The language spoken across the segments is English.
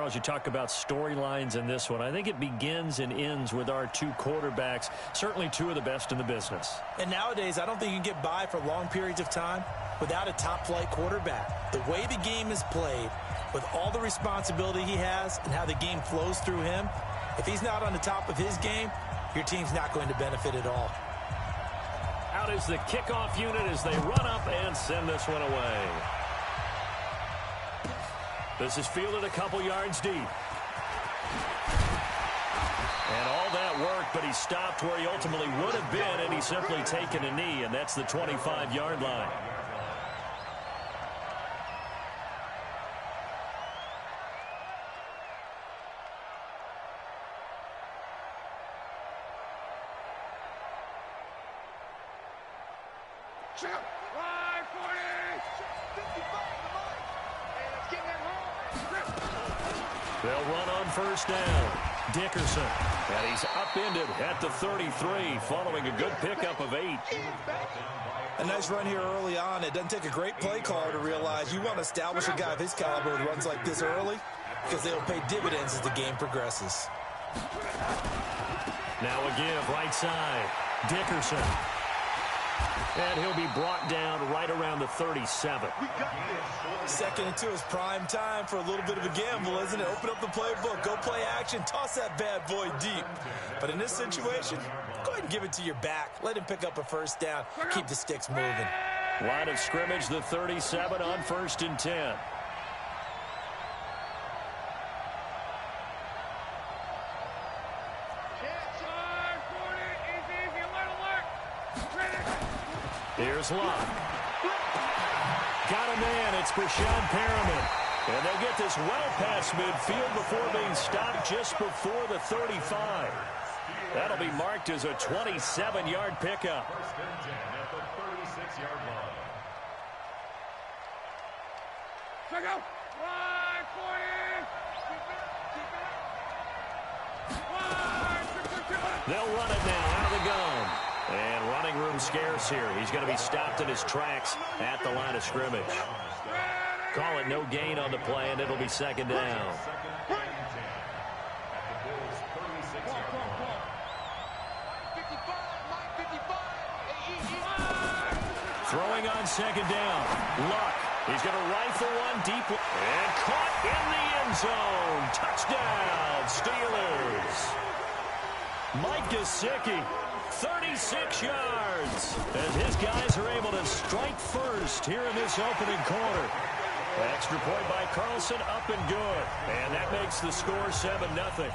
Charles, you talk about storylines in this one. I think it begins and ends with our two quarterbacks, certainly two of the best in the business. And nowadays, I don't think you can get by for long periods of time without a top-flight quarterback. The way the game is played, with all the responsibility he has and how the game flows through him, if he's not on the top of his game, your team's not going to benefit at all. Out is the kickoff unit as they run up and send this one away. This is fielded a couple yards deep. And all that work, but he stopped where he ultimately would have been, and he's simply taken a knee, and that's the 25-yard line. They'll run on first down. Dickerson. And he's upended at the 33 following a good pickup of 8. A nice run here early on. It doesn't take a great play caller to realize you want to establish a guy of his caliber with runs like this early because they'll pay dividends as the game progresses. Now a give right side. Dickerson. And he'll be brought down right around the 37. Second and 2 is prime time for a little bit of a gamble, isn't it? Open up the playbook, go play action, toss that bad boy deep. But in this situation, go ahead and give it to your back. Let him pick up a first down. Keep the sticks moving. Line of scrimmage, the 37 on 1st and 10. Here's Locke. Got a man. It's Breshad Perriman. And they get this well past midfield before being stopped just before the 35. That'll be marked as a 27-yard pickup. They'll run it now out of the gun. And running room scarce here. He's going to be stopped in his tracks at the line of scrimmage. Call it no gain on the play, and it'll be second down. Throwing on second down. Luck. He's going to rifle one deep. And caught in the end zone. Touchdown, Steelers. Mike Gesicki. 36 yards as his guys are able to strike first here in this opening quarter. Extra point by Carlson, up and good. And that makes the score 7-0.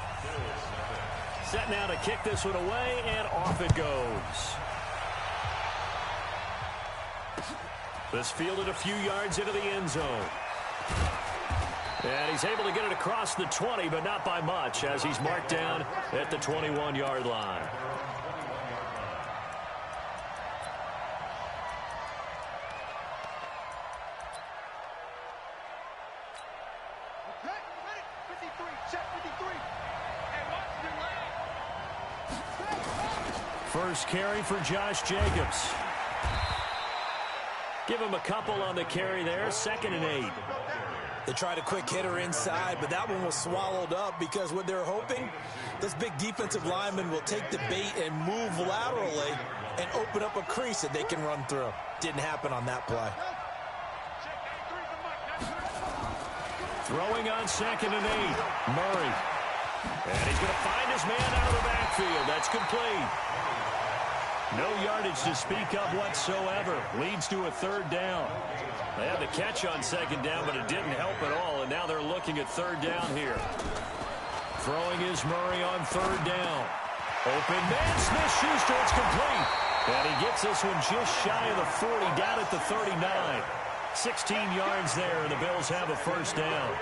Set now to kick this one away, and off it goes. This fielded a few yards into the end zone. And he's able to get it across the 20, but not by much, as he's marked down at the 21-yard line. First carry for Josh Jacobs. Give him a couple on the carry there. 2nd and 8. They tried a quick hitter inside, but that one was swallowed up because what they're hoping, this big defensive lineman will take the bait and move laterally and open up a crease that they can run through. Didn't happen on that play. Throwing on 2nd and 8. Murray. And he's going to find his man out of the backfield. That's complete. No yardage to speak of whatsoever. Leads to a 3rd down. They had the catch on 2nd down, but it didn't help at all, and now they're looking at 3rd down here. Throwing is Murray on 3rd down. Open man, Smith-Schuster, it's complete. And he gets this one just shy of the 40, down at the 39. 16 yards there, and the Bills have a 1st down.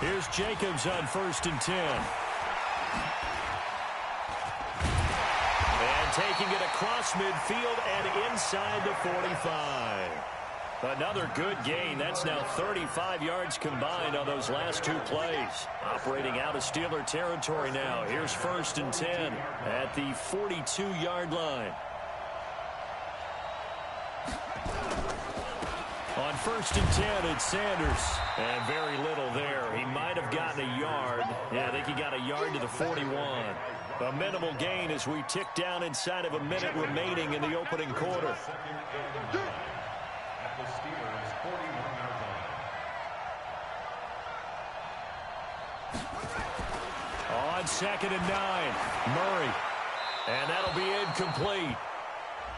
Here's Jacobs on 1st and 10. Taking it across midfield and inside the 45. Another good gain. That's now 35 yards combined on those last 2 plays. Operating out of Steeler territory now. Here's 1st and 10 at the 42-yard line. On 1st and 10, it's Sanders. And very little there the 41. A minimal gain as we tick down inside of a minute remaining in the opening quarter. On 2nd and 9, Murray. And that'll be incomplete.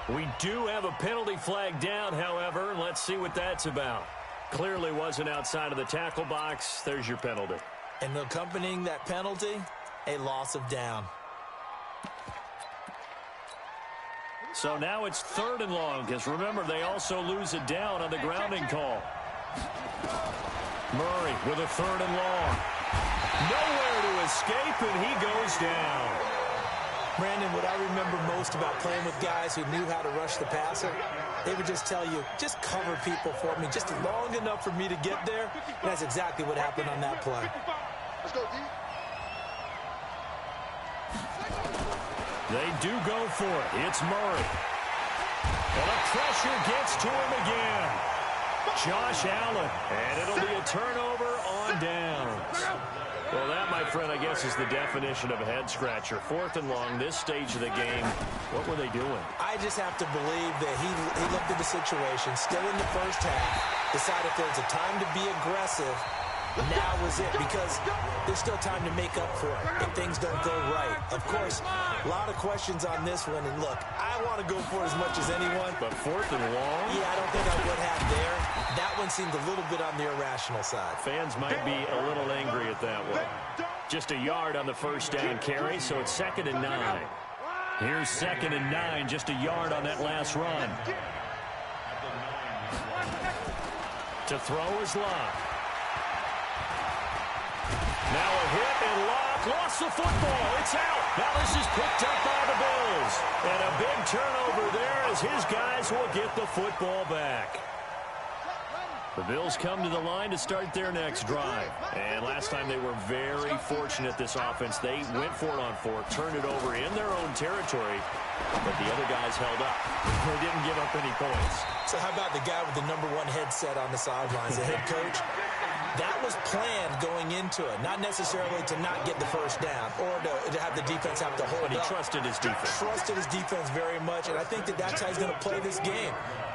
We do have a penalty flag down, however, and let's see what that's about. Clearly wasn't outside of the tackle box. There's your penalty. And accompanying that penalty, a loss of down. So now it's 3rd and long, because remember, they also lose it down on the grounding call. Murray with a 3rd and long. Nowhere to escape, and he goes down. Brandon, what I remember most about playing with guys who knew how to rush the passer, they would just tell you, just cover people for me, just long enough for me to get there. And that's exactly what happened on that play. Let's go, D. They do go for it. It's Murray. And the pressure gets to him again. Josh Allen. And it'll be a turnover on downs. Well, that, my friend, I guess is the definition of a head-scratcher. 4th and long, this stage of the game. What were they doing? I just have to believe that he looked at the situation, still in the first half, decided if there's a time to be aggressive, now was it, because there's still time to make up for it if things don't go right. Of course, a lot of questions on this one, and look, I want to go for it as much as anyone. But 4th and long? Yeah, I don't think I would have there. That one seemed a little bit on the irrational side. Fans might be a little angry at that one. Just a yard on the first down carry, so it's 2nd and 9. Here's 2nd and 9, just a yard on that last run. To throw is Locke. Now a hit and Locke lost the football. It's out. Now this is picked up by the Bills. And a big turnover there as his guys will get the football back. The Bills come to the line to start their next drive. And last time they were very fortunate, this offense. They went for it on 4th, turned it over in their own territory, but the other guys held up. They didn't give up any points. So how about the guy with the #1 headset on the sidelines, the head coach? That was planned going into it, not necessarily to not get the first down or to have the defense have to hold But he up. trusted his defense. Trusted his defense very much, and I think that that's how he's going to play this game.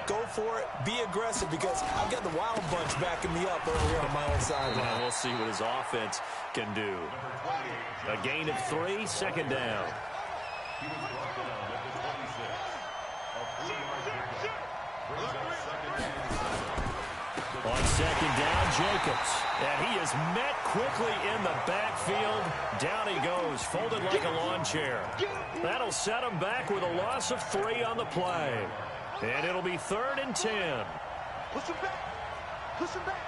Go for it, be aggressive, because I've got the Wild Bunch backing me up over here on my own sideline. Well, we'll see what his offense can do. A gain of 3, 2nd down. On 2nd down, Jacobs. And he is met quickly in the backfield. Down he goes, folded like a lawn chair. That'll set him back with a loss of 3 on the play. And it'll be 3rd and 10. Push him back. Push him back.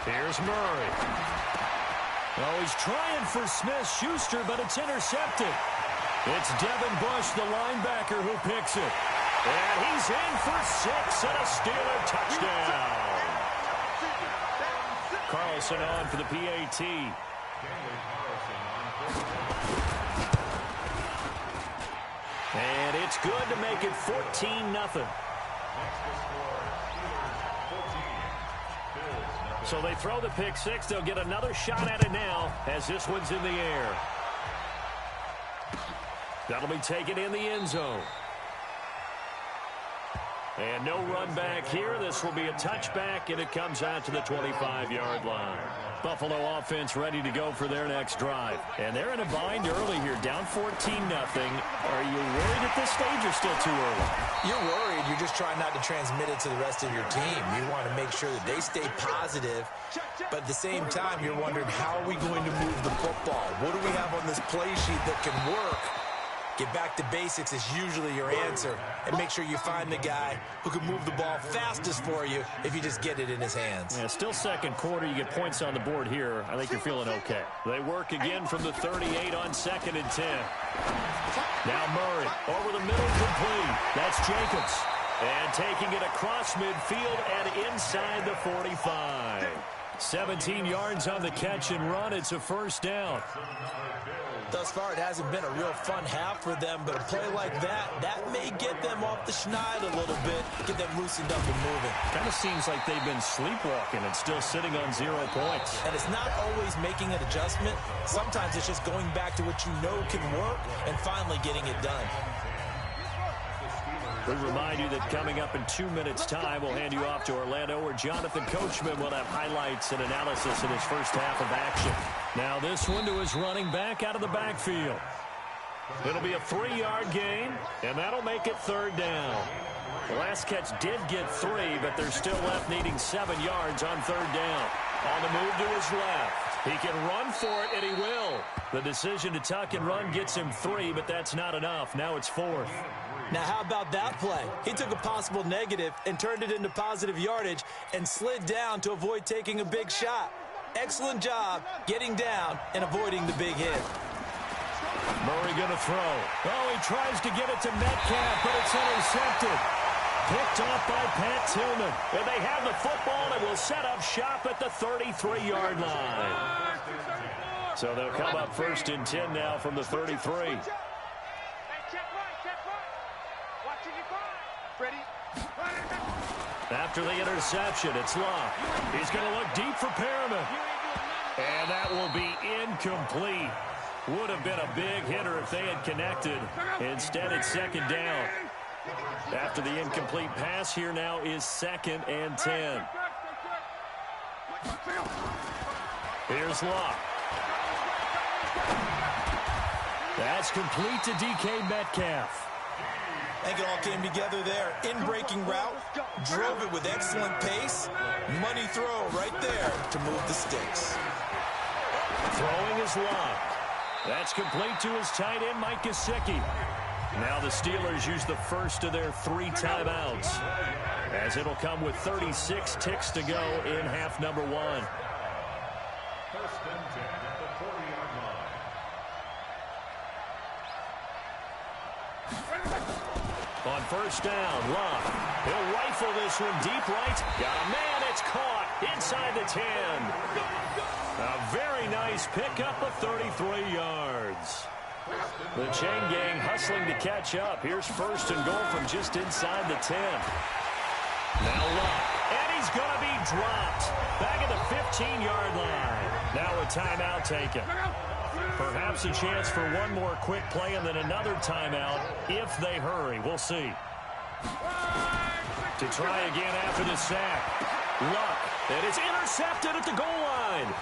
Here's Murray. Oh, he's trying for Smith-Schuster, but it's intercepted. It's Devin Bush, the linebacker, who picks it. And he's in for 6 and a Steeler touchdown. Carlson on for the PAT. And it's good to make it 14-0. So they throw the pick 6. They'll get another shot at it now as this one's in the air. That'll be taken in the end zone. And no run back here. This will be a touchback, and it comes out to the 25-yard line. Buffalo offense ready to go for their next drive. And they're in a bind early here, down 14-0. Are you worried at this stage or still too early? You're worried. You're just trying not to transmit it to the rest of your team. You want to make sure that they stay positive. But at the same time, you're wondering, how are we going to move the football? What do we have on this play sheet that can work? Get back to basics is usually your answer. And make sure you find the guy who can move the ball fastest for you if you just get it in his hands. Yeah, still second quarter. You get points on the board here. I think you're feeling okay. They work again from the 38 on 2nd and 10. Now Murray over the middle, complete. That's Jacobs. And taking it across midfield and inside the 45. 17 yards on the catch and run. It's a first down. Thus far, it hasn't been a real fun half for them, but a play like that may get them off the schneid a little bit, get them loosened up and moving. Kind of seems like they've been sleepwalking and still sitting on 0 points. And it's not always making an adjustment. Sometimes it's just going back to what you know can work and finally getting it done. We remind you that coming up in 2 minutes' time, we'll hand you off to Orlando, where Jonathan Coachman will have highlights and analysis in his first half of action. Now this one to his running back out of the backfield. It'll be a 3-yard gain, and that'll make it third down. The last catch did get 3, but they're still left needing 7 yards on third down. On the move to his left. He can run for it, and he will. The decision to tuck and run gets him 3, but that's not enough. Now it's 4th. Now, how about that play? He took a possible negative and turned it into positive yardage and slid down to avoid taking a big shot. Excellent job getting down and avoiding the big hit. Murray going to throw. Oh, he tries to get it to Metcalf, but it's intercepted. Picked off by Pat Tillman. And they have the football and will set up shop at the 33-yard line. So they'll come up 1st and 10 now from the 33. After the interception, it's Locke. He's going to look deep for Perriman. And that will be incomplete. Would have been a big hitter if they had connected. Instead, it's 2nd down. After the incomplete pass, here now is 2nd and 10. Here's Locke. That's complete to DK Metcalf. I think it all came together there. In-breaking route, drove it with excellent pace. Money throw right there to move the sticks. Throwing is Locke. That's complete to his tight end, Mike Gesicki. Now the Steelers use the first of their 3 timeouts, as it'll come with 36 ticks to go in half number 1. 1st and 10 at the 40-yard line. On 1st down, Locke. He'll rifle this one deep right. Got a man. It's caught inside the 10. A very nice pickup of 33 yards. The chain gang hustling to catch up. Here's 1st and goal from just inside the 10. Now Locke. And he's going to be dropped. Back at the 15-yard line. Now a timeout taken. Perhaps a chance for one more quick play and then another timeout if they hurry. We'll see. To try again after the sack. Luck. And it's intercepted at the goal line.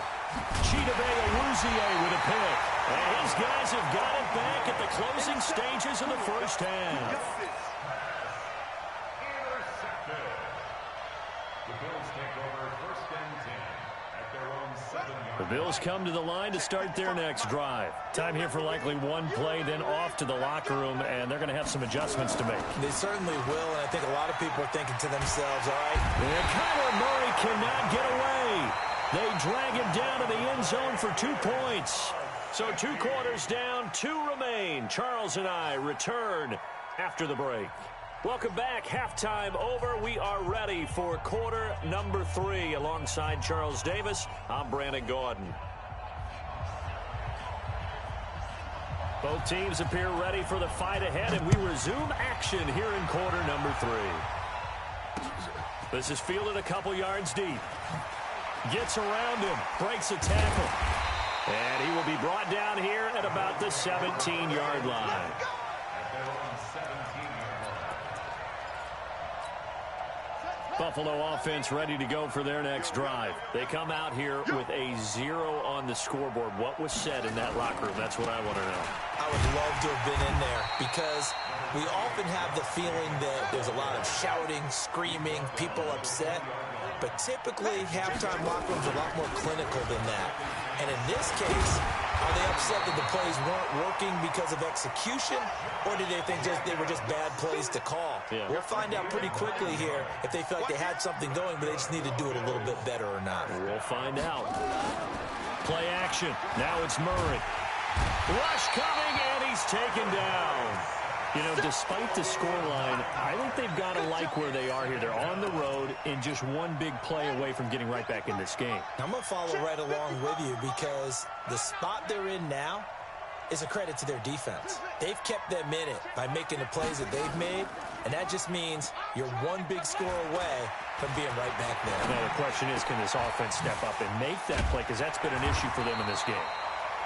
Chidobe Awuzie with a pick. And his guys have got it back at the closing stages of the first half. Intercepted. The Bills take over 1st and 10 at their own 7-yard. The Bills come to the line to start their next drive. Time here for likely one play, then off to the locker room, and they're going to have some adjustments to make. They certainly will, and I think a lot of people are thinking to themselves, all right. And Kyler Murray cannot get away. They drag him down to the end zone for 2 points. So 2 quarters down, 2 remain. Charles and I return after the break. Welcome back. Halftime over. We are ready for quarter number 3. Alongside Charles Davis, I'm Brandon Gaudin. Both teams appear ready for the fight ahead, and we resume action here in quarter number 3. This is fielded a couple yards deep. Gets around him, breaks a tackle. And he will be brought down here at about the 17-yard line. Buffalo offense ready to go for their next drive. They come out here with a 0 on the scoreboard. What was said in that locker room? That's what I want to know. I would love to have been in there because we often have the feeling that there's a lot of shouting, screaming, people upset. But typically, halftime locker rooms are a lot more clinical than that. And in this case, are they upset that the plays weren't working because of execution, or did they think they were just bad plays to call? Yeah. We'll find out pretty quickly here if they felt like they had something going, but they just need to do it a little bit better or not. We'll find out. Play action. Now it's Murray. Rush coming, and he's taken down. You know, despite the scoreline, I think they've got to like where they are here. They're on the road and just one big play away from getting right back in this game. I'm going to follow right along with you because the spot they're in now is a credit to their defense. They've kept them in it by making the plays that they've made, and that just means you're one big score away from being right back there. Now the question is, can this offense step up and make that play? Because that's been an issue for them in this game.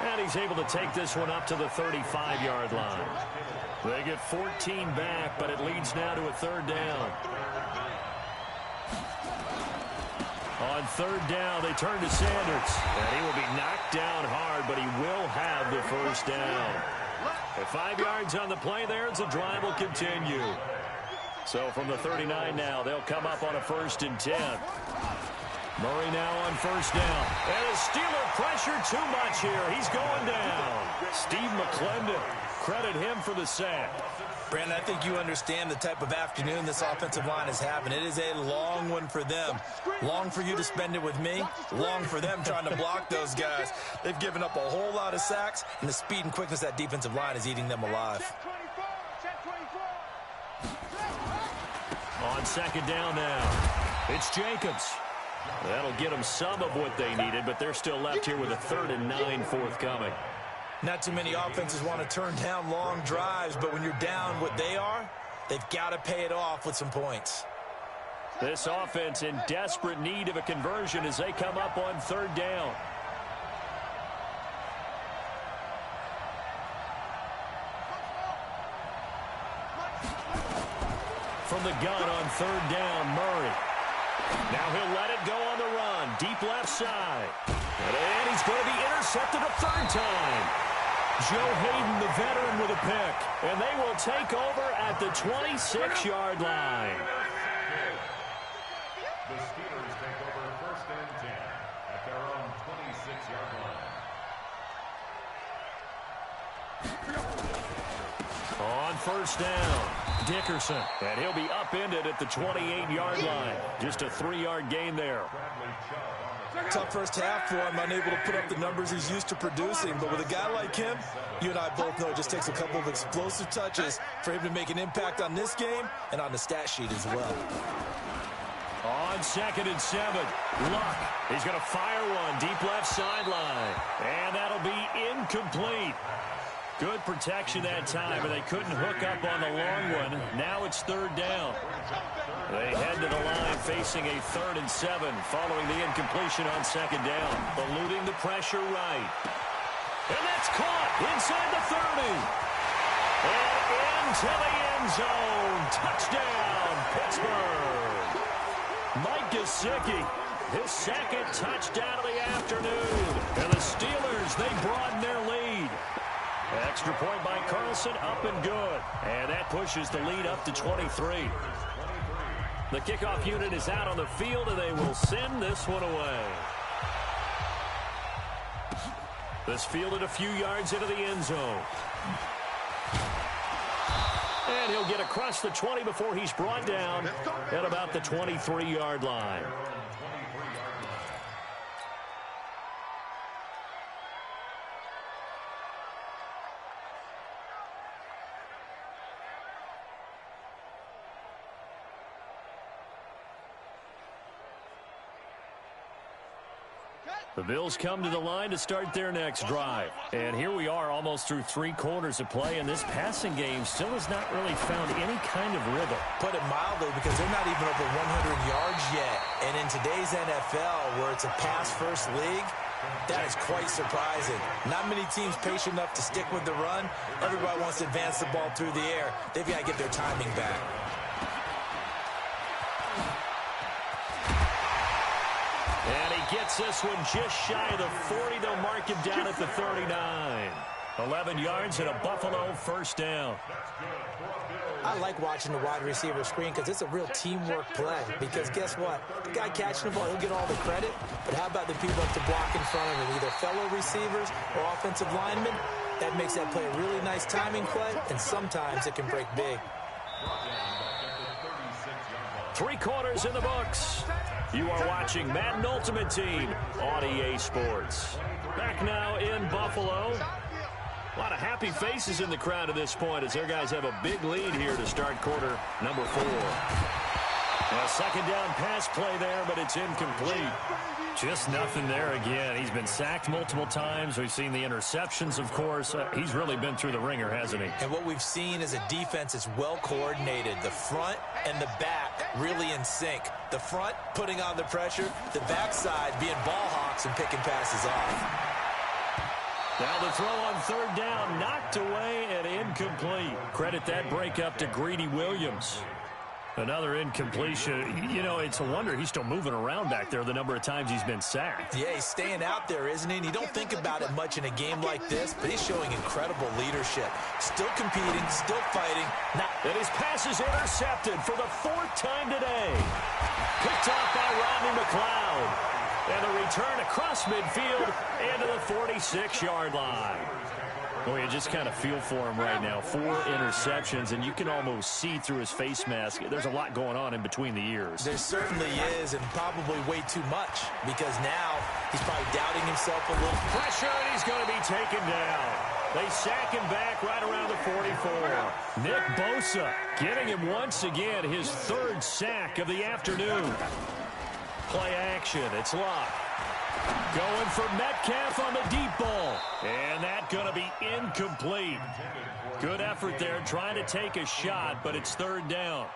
And he's able to take this one up to the 35-yard line. They get 14 back, but it leads now to a third down. On third down, they turn to Sanders. And he will be knocked down hard, but he will have the first down. At 5 yards on the play there, the drive will continue. So from the 39 now, they'll come up on a 1st and 10. Murray now on first down. And the Steeler pressure too much here. He's going down. Steve McClendon, credit him for the sack. Brandon, I think you understand the type of afternoon this offensive line is having. It is a long one for them. Long for you to spend it with me. Long for them trying to block those guys. They've given up a whole lot of sacks, and the speed and quickness of that defensive line is eating them alive. On second down now, it's Jacobs. That'll get them some of what they needed, but they're still left here with a 3rd and 9 forthcoming. Not too many offenses want to turn down long drives, but when you're down what they are, they've got to pay it off with some points. This offense in desperate need of a conversion as they come up on 3rd down. From the gun on 3rd down, Murray. Now he'll let it go on the run. Deep left side. And he's going to be intercepted a 3rd time. Joe Hayden, the veteran, with a pick. And they will take over at the 26-yard line. The Steelers take over 1st and 10 at their own 26-yard line. On 1st down, Dickerson. And he'll be upended at the 28-yard line. Just a 3-yard gain there. Tough first half for him, unable to put up the numbers he's used to producing. But with a guy like him, you and I both know it just takes a couple of explosive touches for him to make an impact on this game and on the stat sheet as well. On 2nd and 7, Luck. He's going to fire one deep left sideline. And that'll be incomplete. Good protection that time, and they couldn't hook up on the long one. Now it's 3rd down. They head to the line facing a 3rd and 7 following the incompletion on 2nd down. Eluding the pressure right. And that's caught inside the 30. And into the end zone. Touchdown, Pittsburgh. Mike Gesicki, his 2nd touchdown of the afternoon. And the Steelers, they broaden their lead. Extra point by Carlson, up and good. And that pushes the lead up to 23. The kickoff unit is out on the field, and they will send this one away. This fielded a few yards into the end zone. And he'll get across the 20 before he's brought down at about the 23-yard line. The Bills come to the line to start their next drive. And here we are almost through 3 quarters of play, and this passing game still has not really found any kind of rhythm. Put it mildly, because they're not even over 100 yards yet. And in today's NFL, where it's a pass-first league, that is quite surprising. Not many teams patient enough to stick with the run. Everybody wants to advance the ball through the air. They've got to get their timing back. And he gets this one just shy of the 40. They'll mark him down at the 39. 11 yards and a Buffalo first down. I like watching the wide receiver screen because it's a real teamwork play. Because guess what? The guy catching the ball, he'll get all the credit. But how about the people up to block in front of him? Either fellow receivers or offensive linemen. That makes that play a really nice timing play. And sometimes it can break big. 3 quarters in the books. You are watching Madden Ultimate Team on EA Sports. Back now in Buffalo. A lot of happy faces in the crowd at this point as their guys have a big lead here to start quarter number 4. A second down pass play there, but it's incomplete. Just nothing there again. He's been sacked multiple times. We've seen the interceptions, of course. He's really been through the ringer, hasn't he? And what we've seen is a defense that's well coordinated. The front and the back really in sync. The front putting on the pressure, the backside being ball hawks and picking passes off. Now the throw on third down, knocked away and incomplete. Credit that breakup to Greedy Williams. Another incompletion. You know, it's a wonder he's still moving around back there the number of times he's been sacked. Yeah, he's staying out there, isn't he? And you don't think about it much in a game like this, but he's showing incredible leadership. Still competing, still fighting. And his pass is intercepted for the 4th time today. Picked off by Rodney McLeod. And the return across midfield into the 46-yard line. Well, you just kind of feel for him right now. 4 interceptions, and you can almost see through his face mask. There's a lot going on in between the ears. There certainly is, and probably way too much, because now he's probably doubting himself a little. Pressure, and he's going to be taken down. They sack him back right around the 44. Nick Bosa getting him once again, his 3rd sack of the afternoon. Play action, it's Locke. Going for Metcalf on the deep ball. And that's going to be incomplete. Good effort there trying to take a shot, but it's 3rd down.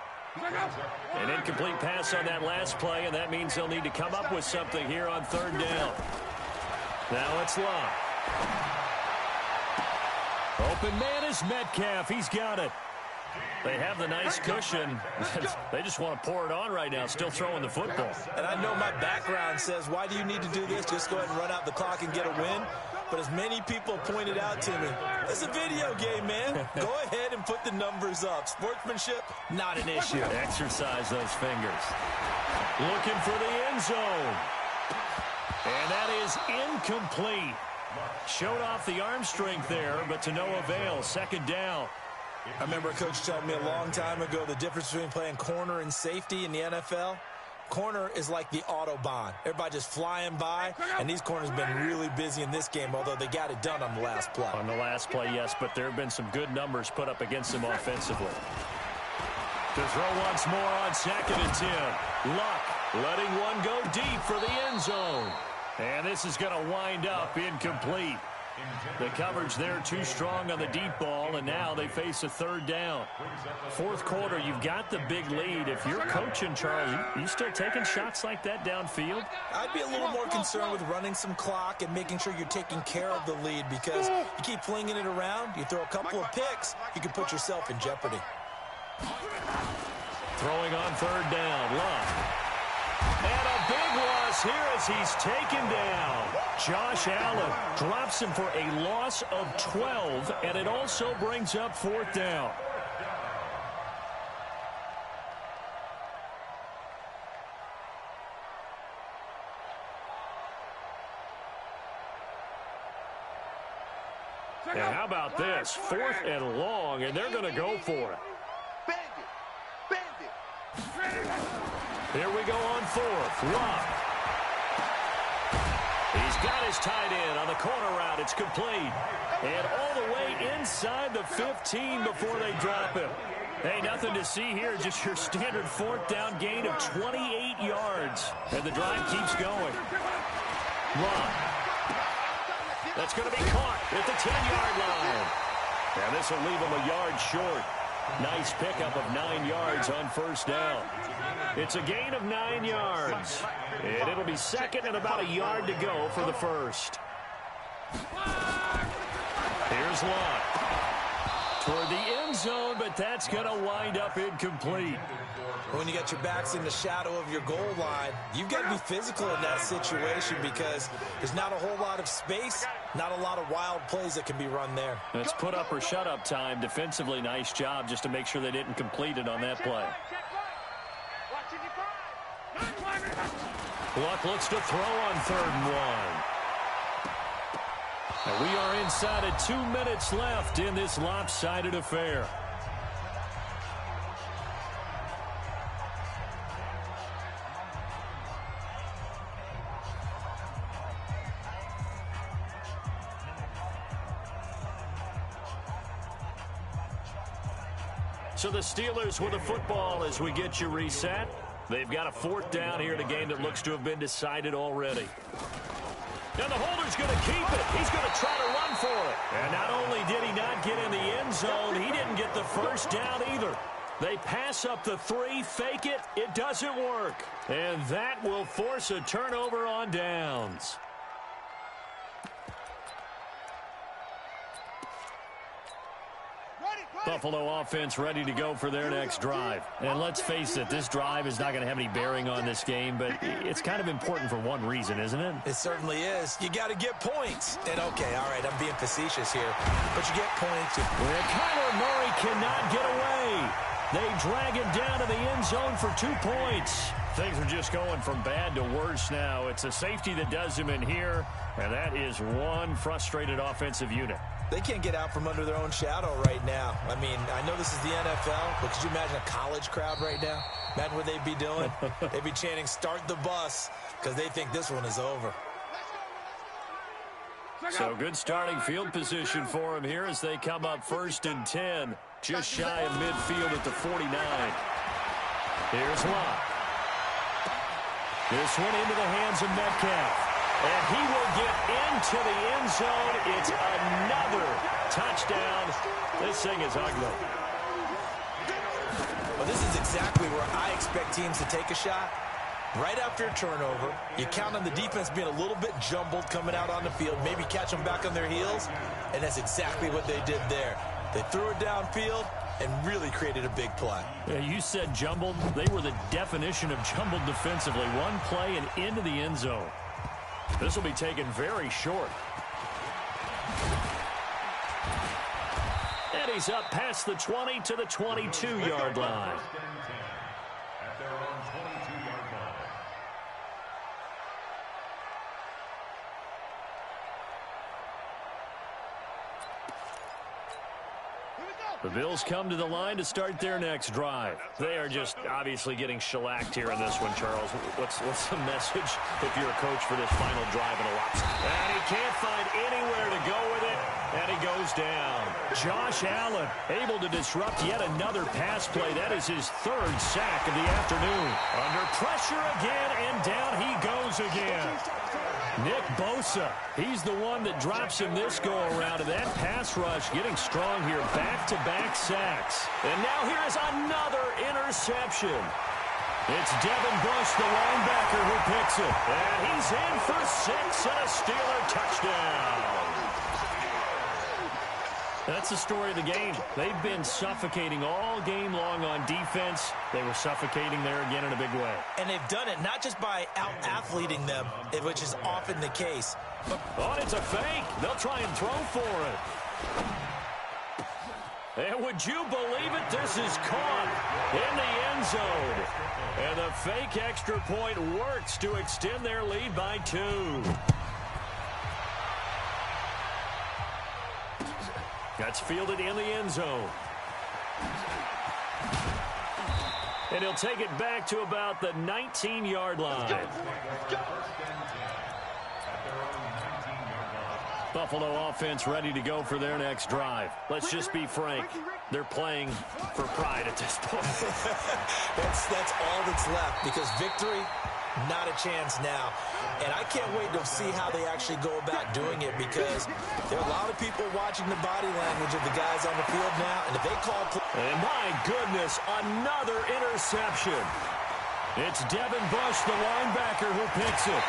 An incomplete pass on that last play, and that means they'll need to come up with something here on 3rd down. Now it's Locke. Open man is Metcalf. He's got it. They have the nice cushion. They just want to pour it on right now, still throwing the football. And I know my background says, why do you need to do this? Just go ahead and run out the clock and get a win. But as many people pointed out to me, it's a video game, man. Go ahead and put the numbers up. Sportsmanship, not an issue. Exercise those fingers. Looking for the end zone. And that is incomplete. Showed off the arm strength there, but to no avail. 2nd down. I remember a coach telling me a long time ago the difference between playing corner and safety in the NFL. Corner is like the Autobahn. Everybody just flying by, and these corners have been really busy in this game, although they got it done on the last play. On the last play, yes, but there have been some good numbers put up against them offensively. To throw once more on 2nd and 10. Luck letting one go deep for the end zone. And this is going to wind up incomplete. The coverage there too strong on the deep ball, and now they face a 3rd down. 4th quarter, you've got the big lead. If you're coaching, Charles, you still taking shots like that downfield? I'd be a little more concerned with running some clock and making sure you're taking care of the lead, because you keep flinging it around, you throw a couple of picks, you can put yourself in jeopardy. Throwing on 3rd down, Love. And a big loss here as he's taken down. Josh Allen drops him for a loss of 12, and it also brings up 4th down. And how about this? 4th and long, and they're going to go for it. Here we go on 4th. Love. He's got his tight end on the corner route. It's complete. And all the way inside the 15 before they drop him. Hey, nothing to see here. Just your standard 4th down gain of 28 yards. And the drive keeps going. Love. That's going to be caught at the 10-yard line. And this will leave him a yard short. Nice pickup of 9 yards on 1st down. It's a gain of 9 yards. And it'll be 2nd and about a yard to go for the 1st. Here's Locke. Toward the end zone, but that's going to wind up incomplete. When you got your backs in the shadow of your goal line, you've got to be physical in that situation, because there's not a whole lot of space, not a lot of wild plays that can be run there. It's put up or shut up time. Defensively, nice job just to make sure they didn't complete it on that play. Luck looks to throw on 3rd and 1. And we are inside of 2 minutes left in this lopsided affair. So the Steelers with the football as we get you reset. They've got a 4th down here in a game that looks to have been decided already. And the holder's going to keep it. He's going to try to run for it. And not only did he not get in the end zone, he didn't get the first down either. They pass up the 3, fake it. It doesn't work. And that will force a turnover on downs. Buffalo offense ready to go for their next drive. And let's face it, this drive is not going to have any bearing on this game, but it's kind of important for one reason, isn't it? It certainly is. You got to get points. And, okay, all right, I'm being facetious here, but you get points. Well, Kyler Murray cannot get away. They drag it down to the end zone for 2 points. Things are just going from bad to worse now. It's a safety that does him in here, and that is one frustrated offensive unit. They can't get out from under their own shadow right now. I mean, I know this is the NFL, but could you imagine a college crowd right now? Imagine what they'd be doing. They'd be chanting, "Start the bus," because they think this one is over. So good starting field position for him here as they come up 1st and 10. Just shy of midfield at the 49. Here's Locke. This one into the hands of Metcalf. And he will get into the end zone. It's another touchdown. This thing is ugly. Well, this is exactly where I expect teams to take a shot. Right after a turnover, you count on the defense being a little bit jumbled coming out on the field, maybe catch them back on their heels, and that's exactly what they did there. They threw it downfield and really created a big play. Yeah, you said jumbled. They were the definition of jumbled defensively. One play and into the end zone. This will be taken very short. And he's up past the 20 to the 22-yard line. At their own 22-yard line. The Bills come to the line to start their next drive. They are just obviously getting shellacked here in this one, Charles. What's the message if you're a coach for this final drive in a lopsided? And he can't find anywhere to go with it, and he goes down. Josh Allen able to disrupt yet another pass play. That is his 3rd sack of the afternoon. Under pressure again, and down he goes again. Nick Bosa, he's the one that drops him this go-around, and that pass rush getting strong here. Back-to-back sacks. And now here is another interception. It's Devin Bush, the linebacker, who picks it. And he's in for 6 and a Steeler touchdown. That's the story of the game. They've been suffocating all game long on defense. They were suffocating there again in a big way. And they've done it not just by out-athleting them, which is often the case. Oh, it's a fake. They'll try and throw for it. And would you believe it? This is caught in the end zone. And the fake extra point works to extend their lead by 2. That's fielded in the end zone. And he'll take it back to about the 19-yard line. Buffalo offense ready to go for their next drive. Let's just be frank. They're playing for pride at this point. That's all that's left, because victory, not a chance now. And I can't wait to see how they actually go about doing it, because there are a lot of people watching the body language of the guys on the field now, and if they call play. And my goodness, another interception. It's Devin Bush, the linebacker, who picks it.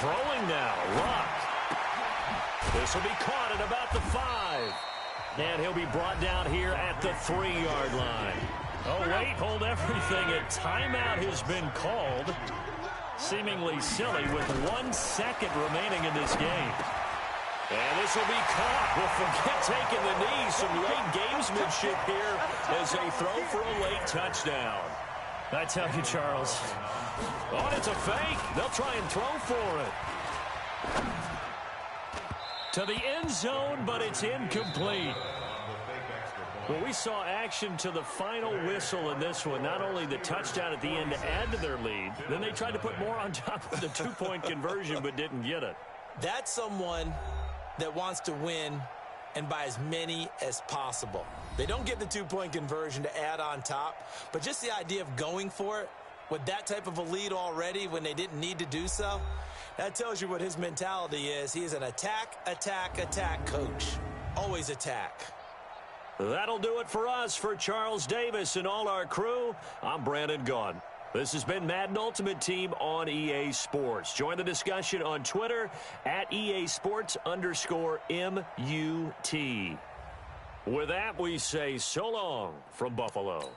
Throwing now, Luck. This will be caught at about the 5. And he'll be brought down here at the 3-yard line. Oh, wait, hold everything. A timeout has been called. Seemingly silly with 1 second remaining in this game. And this will be caught. Well, forget taking the knee. Some late gamesmanship here as they throw for a late touchdown. I tell you, Charles. Oh, it's a fake. They'll try and throw for it. To the end zone, but it's incomplete. Well, we saw action to the final whistle in this one. Not only the touchdown at the end to add to their lead, then they tried to put more on top of the two-point conversion but didn't get it. That's someone that wants to win and by as many as possible. They don't get the two-point conversion to add on top, but just the idea of going for it with that type of a lead already when they didn't need to do so, that tells you what his mentality is. He is an attack, attack, attack coach. Always attack. That'll do it for us. For Charles Davis and all our crew, I'm Brandon Gaudin. This has been Madden Ultimate Team on EA Sports. Join the discussion on Twitter at EASports_MUT. With that, we say so long from Buffalo.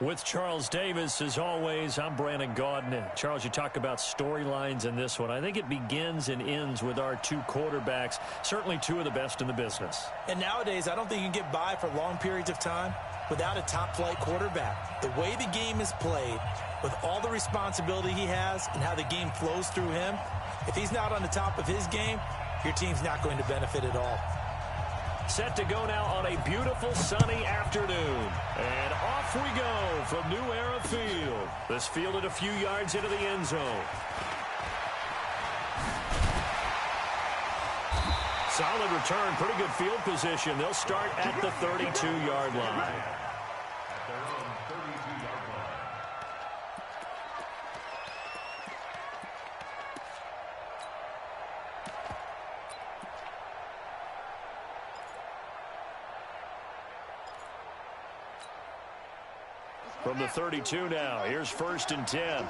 With Charles Davis, as always, I'm Brandon Gaudin. Charles, you talk about storylines in this one. I think it begins and ends with our two quarterbacks, certainly two of the best in the business. And nowadays, I don't think you can get by for long periods of time without a top-flight quarterback. The way the game is played, with all the responsibility he has and how the game flows through him, if he's not on the top of his game, your team's not going to benefit at all. Set to go now on a beautiful sunny afternoon. And off we go from New Era Field. This fielded a few yards into the end zone. Solid return, pretty good field position. They'll start at the 32-yard line. From the 32 now, here's 1st and 10.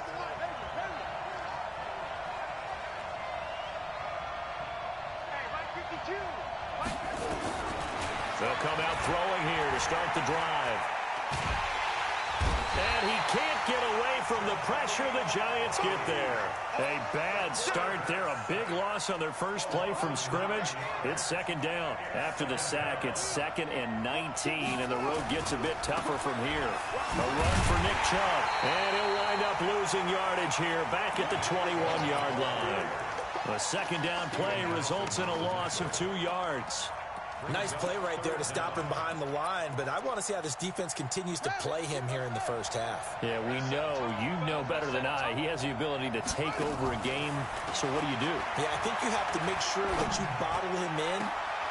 They'll come out throwing here to start the drive. And he can't get away from the pressure. The Giants get there. A bad start there. A big loss on their first play from scrimmage. It's 2nd down. After the sack, it's 2nd and 19, and the road gets a bit tougher from here. A run for Nick Chubb. And he'll wind up losing yardage here back at the 21-yard line. A 2nd down play results in a loss of 2 yards. Nice play right there to stop him behind the line, but I want to see how this defense continues to play him here in the first half. Yeah, we know. You know better than I. He has the ability to take over a game, so what do? Yeah, I think you have to make sure that you bottle him in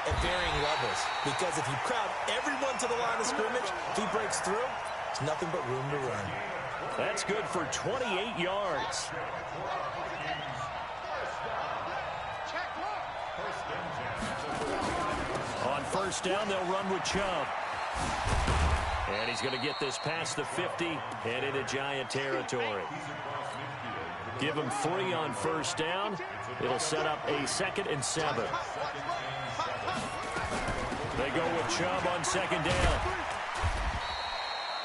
at varying levels, because if you crowd everyone to the line of scrimmage, if he breaks through, it's nothing but room to run. That's good for 28 yards. On 1st down, they'll run with Chubb. And he's going to get this past the 50 and into Giant territory. Give him 3 on 1st down. It'll set up a 2nd and 7. They go with Chubb on 2nd down.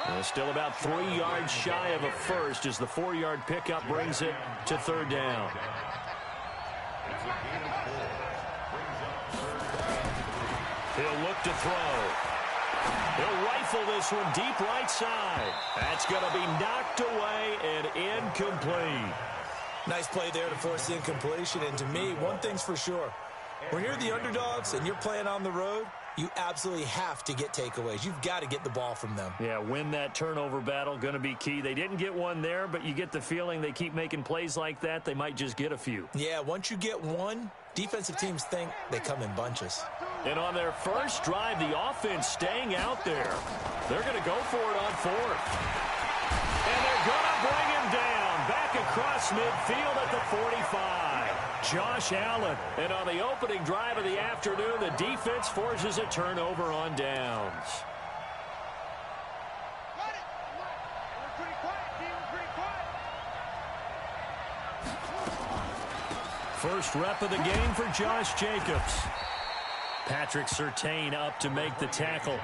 And still about 3 yards shy of a first as the 4-yard pickup brings it to 3rd down. He'll look to throw. He'll rifle this one deep right side. That's going to be knocked away and incomplete. Nice play there to force the incompletion. And to me, one thing's for sure. When you're the underdogs and you're playing on the road, you absolutely have to get takeaways. You've got to get the ball from them. Yeah, win that turnover battle, going to be key. They didn't get one there, but you get the feeling they keep making plays like that, they might just get a few. Yeah, once you get one, defensive teams think they come in bunches. And on their first drive, the offense staying out there. They're going to go for it on 4th. And they're going to bring him down back across midfield at the 45. Josh Allen. And on the opening drive of the afternoon, the defense forces a turnover on downs. First rep of the game for Josh Jacobs. Patrick Surtain up to make the tackle.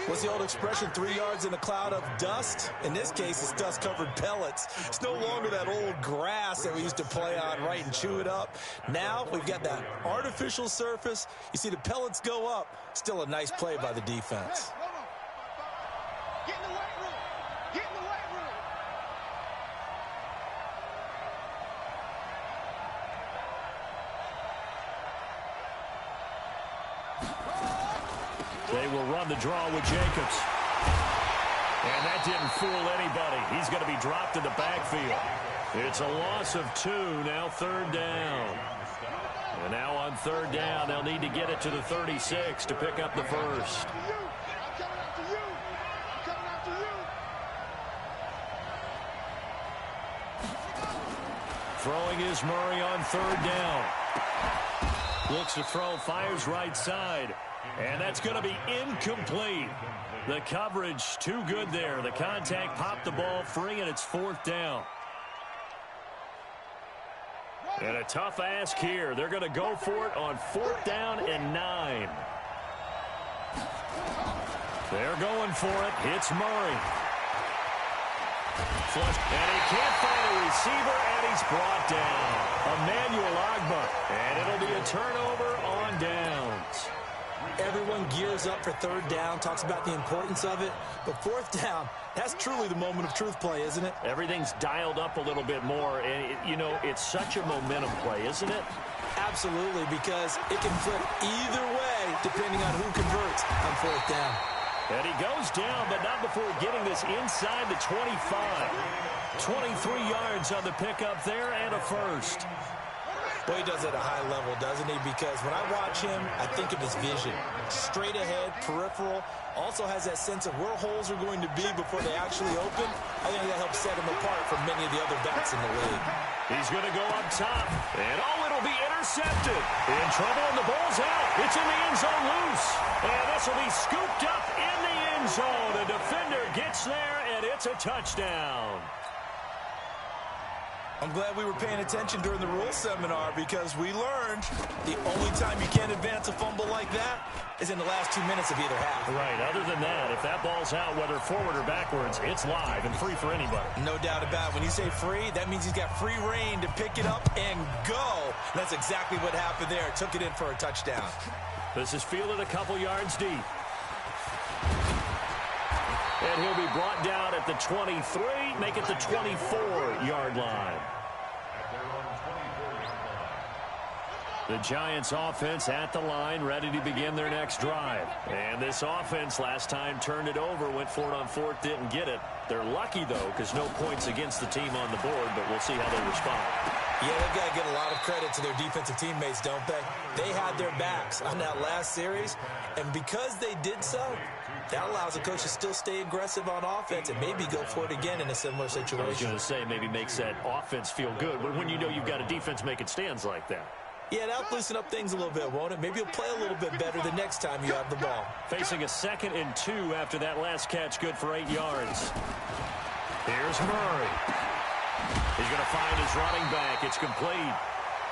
What's the old expression, 3 yards in a cloud of dust? In this case, it's dust-covered pellets. It's no longer that old grass that we used to play on, right, and chew it up. Now we've got that artificial surface. You see the pellets go up. Still a nice play by the defense. Get in the weight room. Get in the weight room. They will run the draw with Jacobs. And that didn't fool anybody. He's going to be dropped in the backfield. It's a loss of 2, now 3rd down. And now on 3rd down, they'll need to get it to the 36 to pick up the first. Throwing is Murray on 3rd down. Looks to throw, fires right side. And that's going to be incomplete. The coverage too good there. The contact popped the ball free, and it's 4th down. And a tough ask here. They're going to go for it on 4th down and 9. They're going for it. It's Murray. Flush, and he can't find a receiver, and he's brought down. Emmanuel Ogbah, and it'll be a turnover on downs. Every everyone gears up for third down, talks about the importance of it. But fourth down, that's truly the moment of truth play, isn't it? Everything's dialed up a little bit more. And, it's such a momentum play, isn't it? Absolutely, because it can flip either way depending on who converts on fourth down. And he goes down, but not before getting this inside the 25. 23 yards on the pickup there and a first. Boy, he does it at a high level, doesn't he? Because when I watch him, I think of his vision. Straight ahead, peripheral, also has that sense of where holes are going to be before they actually open. I think that helps set him apart from many of the other backs in the league. He's going to go up top, and it'll be intercepted. In trouble, and the ball's out. It's in the end zone loose. And this will be scooped up in the end zone. The defender gets there, and it's a touchdown. I'm glad we were paying attention during the rules seminar because we learned the only time you can't advance a fumble like that is in the last 2 minutes of either half. Right. Other than that, if that ball's out, whether forward or backwards, it's live and free for anybody. No doubt about it. When you say free, that means he's got free reign to pick it up and go. That's exactly what happened there. Took it in for a touchdown. This is fielded a couple yards deep. And he'll be brought down at the 23, make it the 24-yard line. The Giants offense at the line, ready to begin their next drive. And this offense last time turned it over, went for it on fourth, didn't get it. They're lucky, though, because no points against the team on the board, but we'll see how they respond. Yeah, they've got to give a lot of credit to their defensive teammates, don't they? They had their backs on that last series, and because they did so, that allows the coach to still stay aggressive on offense and maybe go for it again in a similar situation. I was going to say maybe makes that offense feel good, but when you know you've got a defense making stands like that. Yeah, that'll loosen up things a little bit, won't it? Maybe you'll play a little bit better the next time you have the ball. Facing a 2nd and 2 after that last catch, good for 8 yards. Here's Murray. He's going to find his running back. It's complete.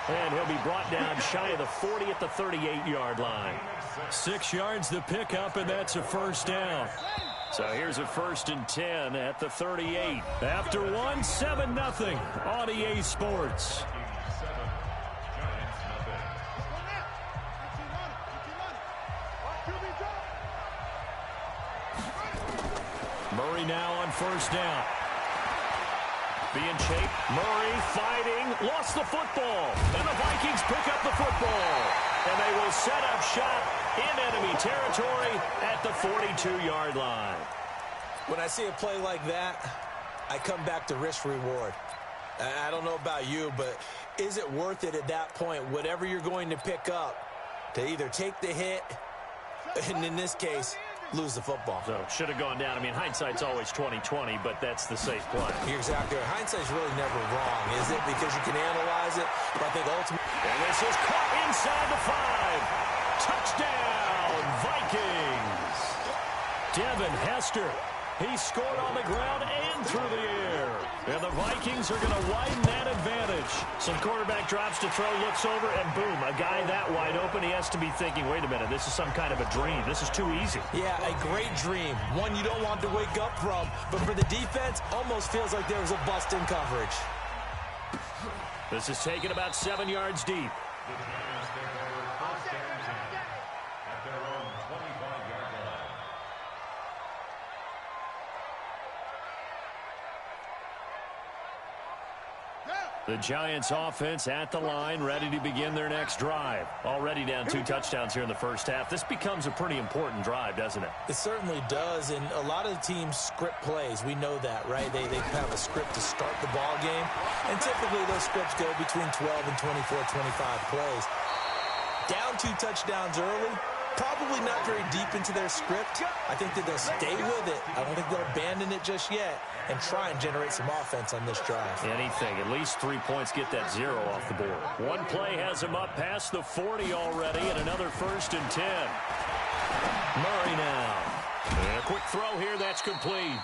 And he'll be brought down shy of the 40 at the 38-yard line. 6 yards the pickup, and that's a first down. So here's a 1st and 10 at the 38. After 1, 7-0 on EA Sports. Murray now on first down. Being chased. Murray fighting. Lost the football. And the Vikings pick up the football. And they will set up shop in enemy territory at the 42-yard line. When I see a play like that, I come back to risk-reward. I don't know about you, but is it worth it at that point, whatever you're going to pick up, to either take the hit, and in this case, lose the football? So should have gone down. I mean, hindsight's always 20/20, but that's the safe play. You're exactly right. Hindsight's really never wrong, is it? Because you can analyze it, but I think ultimately... And this is caught inside the 5. Touchdown, Vikings. Devin Hester. He scored on the ground and through the air. And the Vikings are going to widen that advantage. Some quarterback drops to throw, looks over, and boom, a guy that wide open, he has to be thinking, wait a minute, this is some kind of a dream. This is too easy. Yeah, a great dream. One you don't want to wake up from. But for the defense, almost feels like there was a bust in coverage. This is taken about 7 yards deep. The Giants offense at the line, ready to begin their next drive. Already down 2 touchdowns here in the first half. This becomes a pretty important drive, doesn't it? It certainly does, and a lot of the teams script plays. We know that, right? They have a script to start the ball game, and typically those scripts go between 12 and 24, 25 plays. Down 2 touchdowns early, probably not very deep into their script. I think that they'll stay with it. I don't think they'll abandon it just yet and try and generate some offense on this drive. Anything. At least 3 points, get that 0 off the board. One play has him up past the 40 already, and another 1st and 10. Murray now. And a quick throw here. That's complete.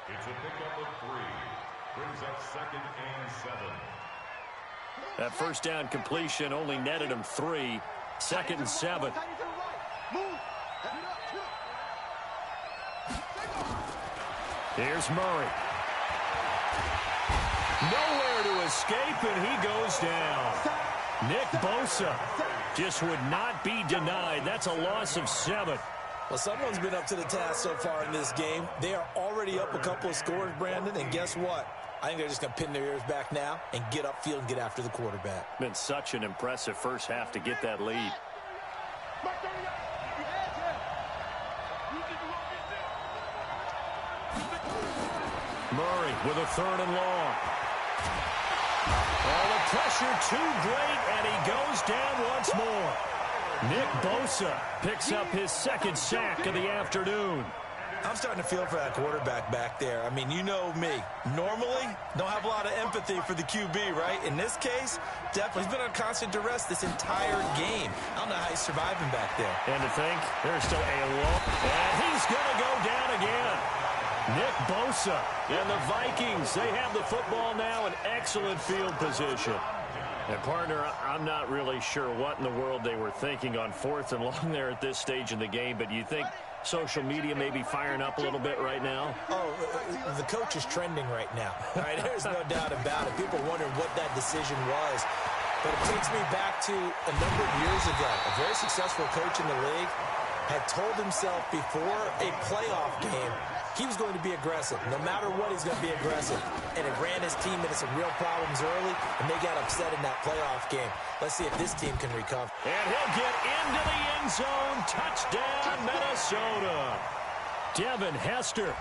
It's a pickup of 3. Brings up 2nd and 7. That first down completion only netted him 3. 2nd and 7. Here's Murray. Nowhere to escape, and he goes down. Nick Bosa just would not be denied. That's a loss of 7. Well, someone's been up to the task so far in this game. They are already up a couple of scores, Brandon, and guess what? I think they're just going to pin their ears back now and get upfield and get after the quarterback. Been such an impressive first half to get that lead. Murray with a 3rd and long. Oh, the pressure too great, and he goes down once more. Nick Bosa picks up his 2nd sack of the afternoon. I'm starting to feel for that quarterback back there. I mean, you know me. Normally, don't have a lot of empathy for the QB, right? In this case, definitely. He's been under constant duress this entire game. I don't know how he's surviving back there. And to think, there's still a low. And he's going to go down again. Nick Bosa and the Vikings, they have the football now in excellent field position. And, partner, I'm not really sure what in the world they were thinking on 4th and long there at this stage in the game, but you think social media may be firing up a little bit right now? Oh, the coach is trending right now. All right, there's no doubt about it. People are wondering what that decision was. But it takes me back to a number of years ago. A very successful coach in the league had told himself before a playoff game he was going to be aggressive. No matter what, he's going to be aggressive. And it ran his team into some real problems early, and they got upset in that playoff game. Let's see if this team can recover. And he'll get into the end zone. Touchdown, Minnesota. Devin Hester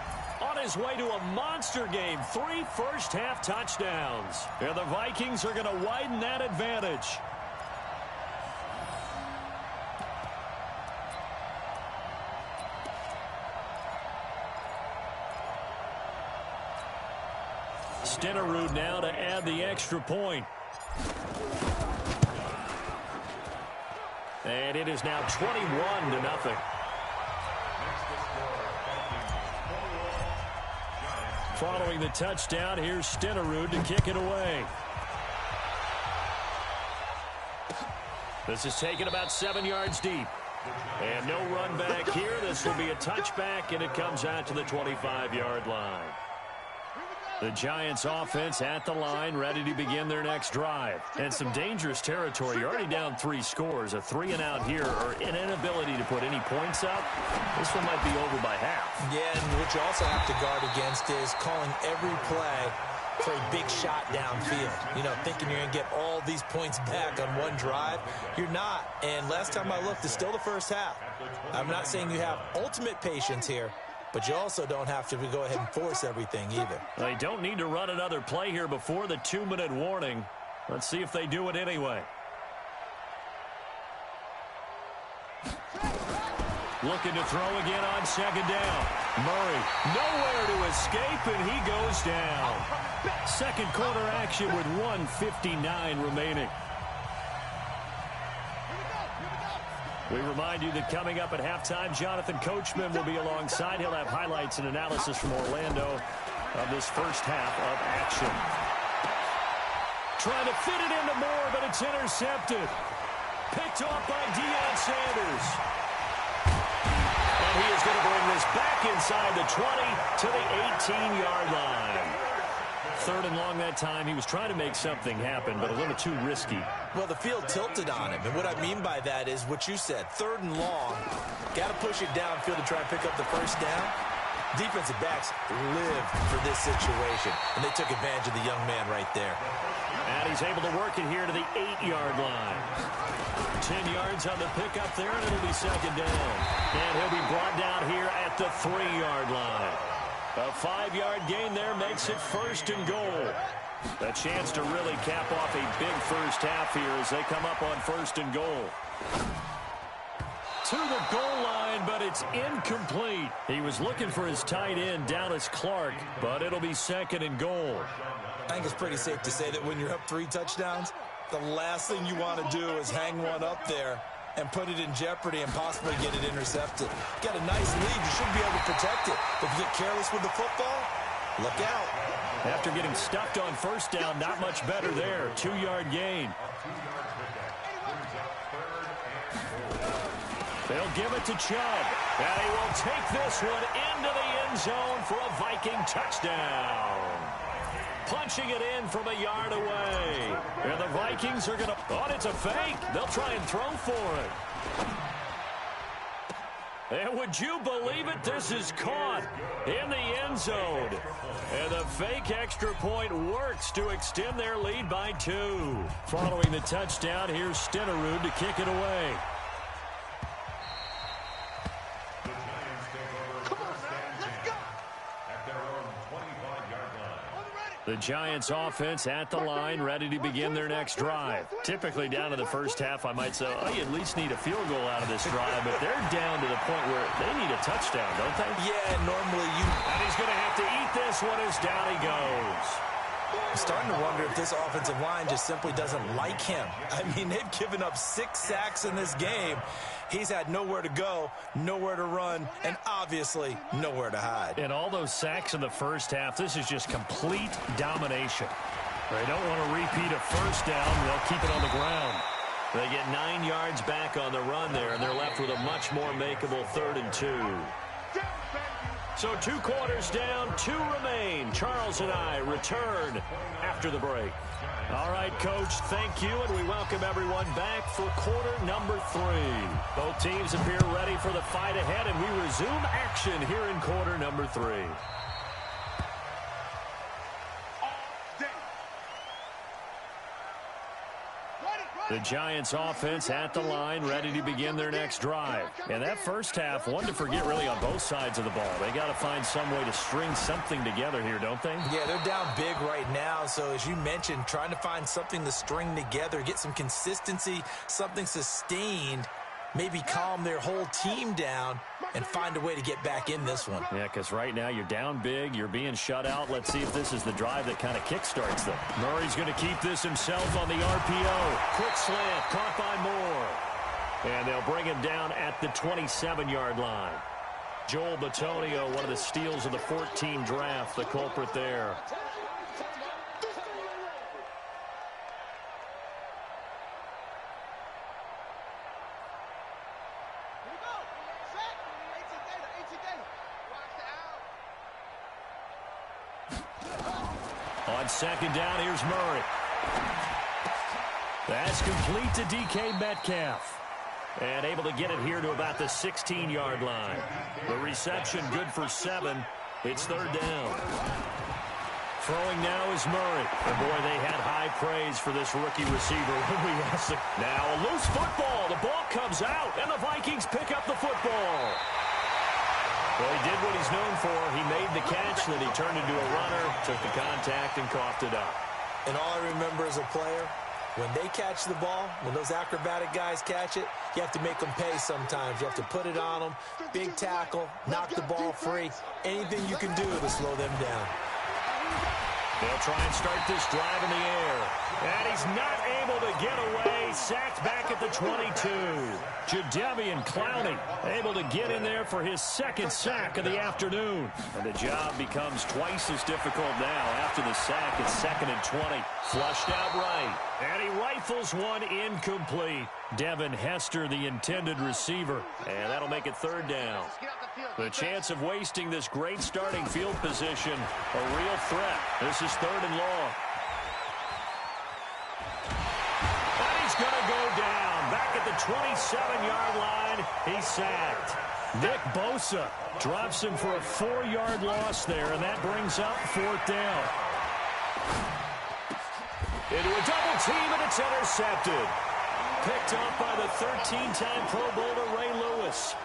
on his way to a monster game. 3 first-half touchdowns. And the Vikings are going to widen that advantage. Stenerud now to add the extra point. And it is now 21-0. Following the touchdown, here's Stenerud to kick it away. This is taken about 7 yards deep. And no run back here. This will be a touchback, and it comes out to the 25-yard line. The Giants offense at the line, ready to begin their next drive. And some dangerous territory. You're already down 3 scores. A 3-and-out here, or an inability to put any points up. This one might be over by half. Yeah, and what you also have to guard against is calling every play for a big shot downfield. You know, thinking you're going to get all these points back on one drive. You're not. And last time I looked, it's still the first half. I'm not saying you have ultimate patience here, but you also don't have to go ahead and force everything either. They don't need to run another play here before the 2-minute warning. Let's see if they do it anyway. Looking to throw again on 2nd down. Murray nowhere to escape, and he goes down. 2nd quarter action with 1:59 remaining. We remind you that coming up at halftime, Jonathan Coachman will be alongside. He'll have highlights and analysis from Orlando of this first half of action. Trying to fit it into Moore, but it's intercepted. Picked off by Deion Sanders. And he is going to bring this back inside the 20 to the 18-yard line. 3rd and long that time. He was trying to make something happen, but a little too risky. Well, the field tilted on him, and what I mean by that is what you said. 3rd and long, got to push it downfield to try and pick up the first down. Defensive backs lived for this situation, and they took advantage of the young man right there. And he's able to work it here to the 8-yard line. 10 yards on the pickup there, and it'll be 2nd down. And he'll be brought down here at the 3-yard line. A 5-yard gain there makes it 1st and goal. A chance to really cap off a big first half here as they come up on 1st and goal. To the goal line, but it's incomplete. He was looking for his tight end, Dallas Clark, but it'll be 2nd and goal. I think it's pretty safe to say that when you're up 3 touchdowns, the last thing you want to do is hang one up there and put it in jeopardy and possibly get it intercepted. Got a nice lead. You should be able to protect it. But if you get careless with the football, look out. After getting stuffed on 1st down, not much better there. 2-yard gain. They'll give it to Chubb. And he will take this one into the end zone for a Viking touchdown. punching it in from a yard away. And the Vikings are going to... Oh, it's a fake. They'll try and throw for it. And would you believe it? This is caught in the end zone. And the fake extra point works to extend their lead by 2. Following the touchdown, here's Stenerud to kick it away. The Giants offense at the line, ready to begin their next drive. Typically down to the first half, I might say, oh, you at least need a field goal out of this drive, but they're down to the point where they need a touchdown, don't they? Yeah, normally you... And he's going to have to eat this one as down he goes. I'm starting to wonder if this offensive line just simply doesn't like him. I mean, they've given up 6 sacks in this game. He's had nowhere to go, nowhere to run, and obviously nowhere to hide. And all those sacks in the first half, this is just complete domination. They don't want to repeat a first down. They'll keep it on the ground. They get 9 yards back on the run there, and they're left with a much more makeable 3rd and 2. So 2 quarters down, 2 remain. Charles and I return after the break. All right, Coach, thank you, and we welcome everyone back for quarter number 3. Both teams appear ready for the fight ahead, and we resume action here in quarter number 3. The Giants offense at the line, ready to begin their next drive. And that first half, one to forget really on both sides of the ball. They got to find some way to string something together here, don't they? Yeah, they're down big right now. So as you mentioned, trying to find something to string together, get some consistency, something sustained, maybe calm their whole team down and find a way to get back in this one. Yeah, because right now you're down big, you're being shut out. Let's see if this is the drive that kind of kickstarts them. Murray's going to keep this himself on the RPO. Quick slant, caught by Moore. And they'll bring him down at the 27-yard line. Joel Bitonio, one of the steals of the 14 draft, the culprit there. On second down, here's Murray. That's complete to DK Metcalf. And able to get it here to about the 16-yard line. The reception good for 7. It's 3rd down. Throwing now is Murray. And boy, they had high praise for this rookie receiver when we asked him. Now a loose football. The ball comes out, and the Vikings pick up the football. Well, he did what he's known for. He made the catch, then he turned into a runner, took the contact, and coughed it up. And all I remember as a player, when they catch the ball, when those acrobatic guys catch it, you have to make them pay sometimes. You have to put it on them, big tackle, knock the ball free. Anything you can do to slow them down. They'll try and start this drive in the air. And he's not able to get away. Sacked back at the 22. Jadeveon Clowney able to get in there for his 2nd sack of the afternoon. And the job becomes twice as difficult now after the sack. It's 2nd and 20. Flushed out right. And he rifles one incomplete. Devin Hester, the intended receiver. And that'll make it 3rd down. The chance of wasting this great starting field position, a real threat. This is 3rd and long. And he's going to go down. Back at the 27-yard line, he's sacked. Nick Bosa drops him for a 4-yard loss there, and that brings up 4th down. Into a double team, and it's intercepted. Picked up by the 13-time Pro Bowler Ray Lewis.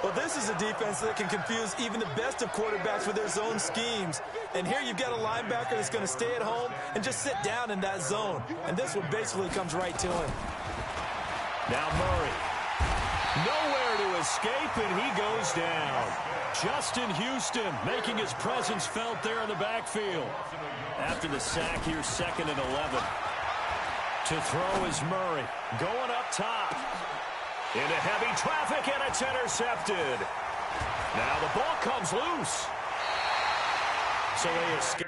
Well, this is a defense that can confuse even the best of quarterbacks with their zone schemes. And here you've got a linebacker that's going to stay at home and just sit down in that zone. And this one basically comes right to him. Now Murray. Nowhere to escape, and he goes down. Justin Houston making his presence felt there in the backfield. After the sack, here's 2nd and 11. To throw is Murray. Going up top. Into heavy traffic, and it's intercepted. Now the ball comes loose. So they escape.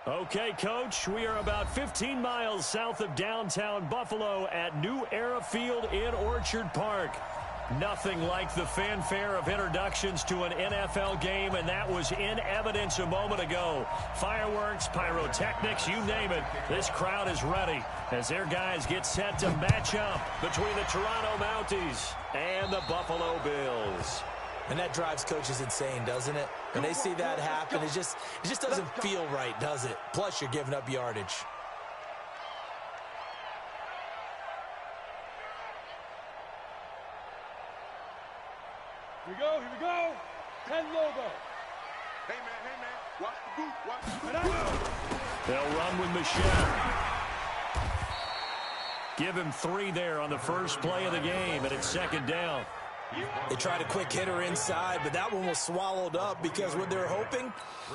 Okay, Coach, we are about 15 miles south of downtown Buffalo at New Era Field in Orchard Park. Nothing like the fanfare of introductions to an NFL game, and that was in evidence a moment ago. Fireworks, pyrotechnics, you name it. This crowd is ready as their guys get set to match up between the Toronto Mounties and the Buffalo Bills. And that drives coaches insane, doesn't it? When they see that happen, it just doesn't feel right, does it? Plus, you're giving up yardage. Here we go. 10 logo. Hey, man. Watch the boot. Watch the boot. They'll run with Michel. Give him 3 there on the first play of the game, and it's second down. They tried a quick hitter inside, but that one was swallowed up because what they're hoping,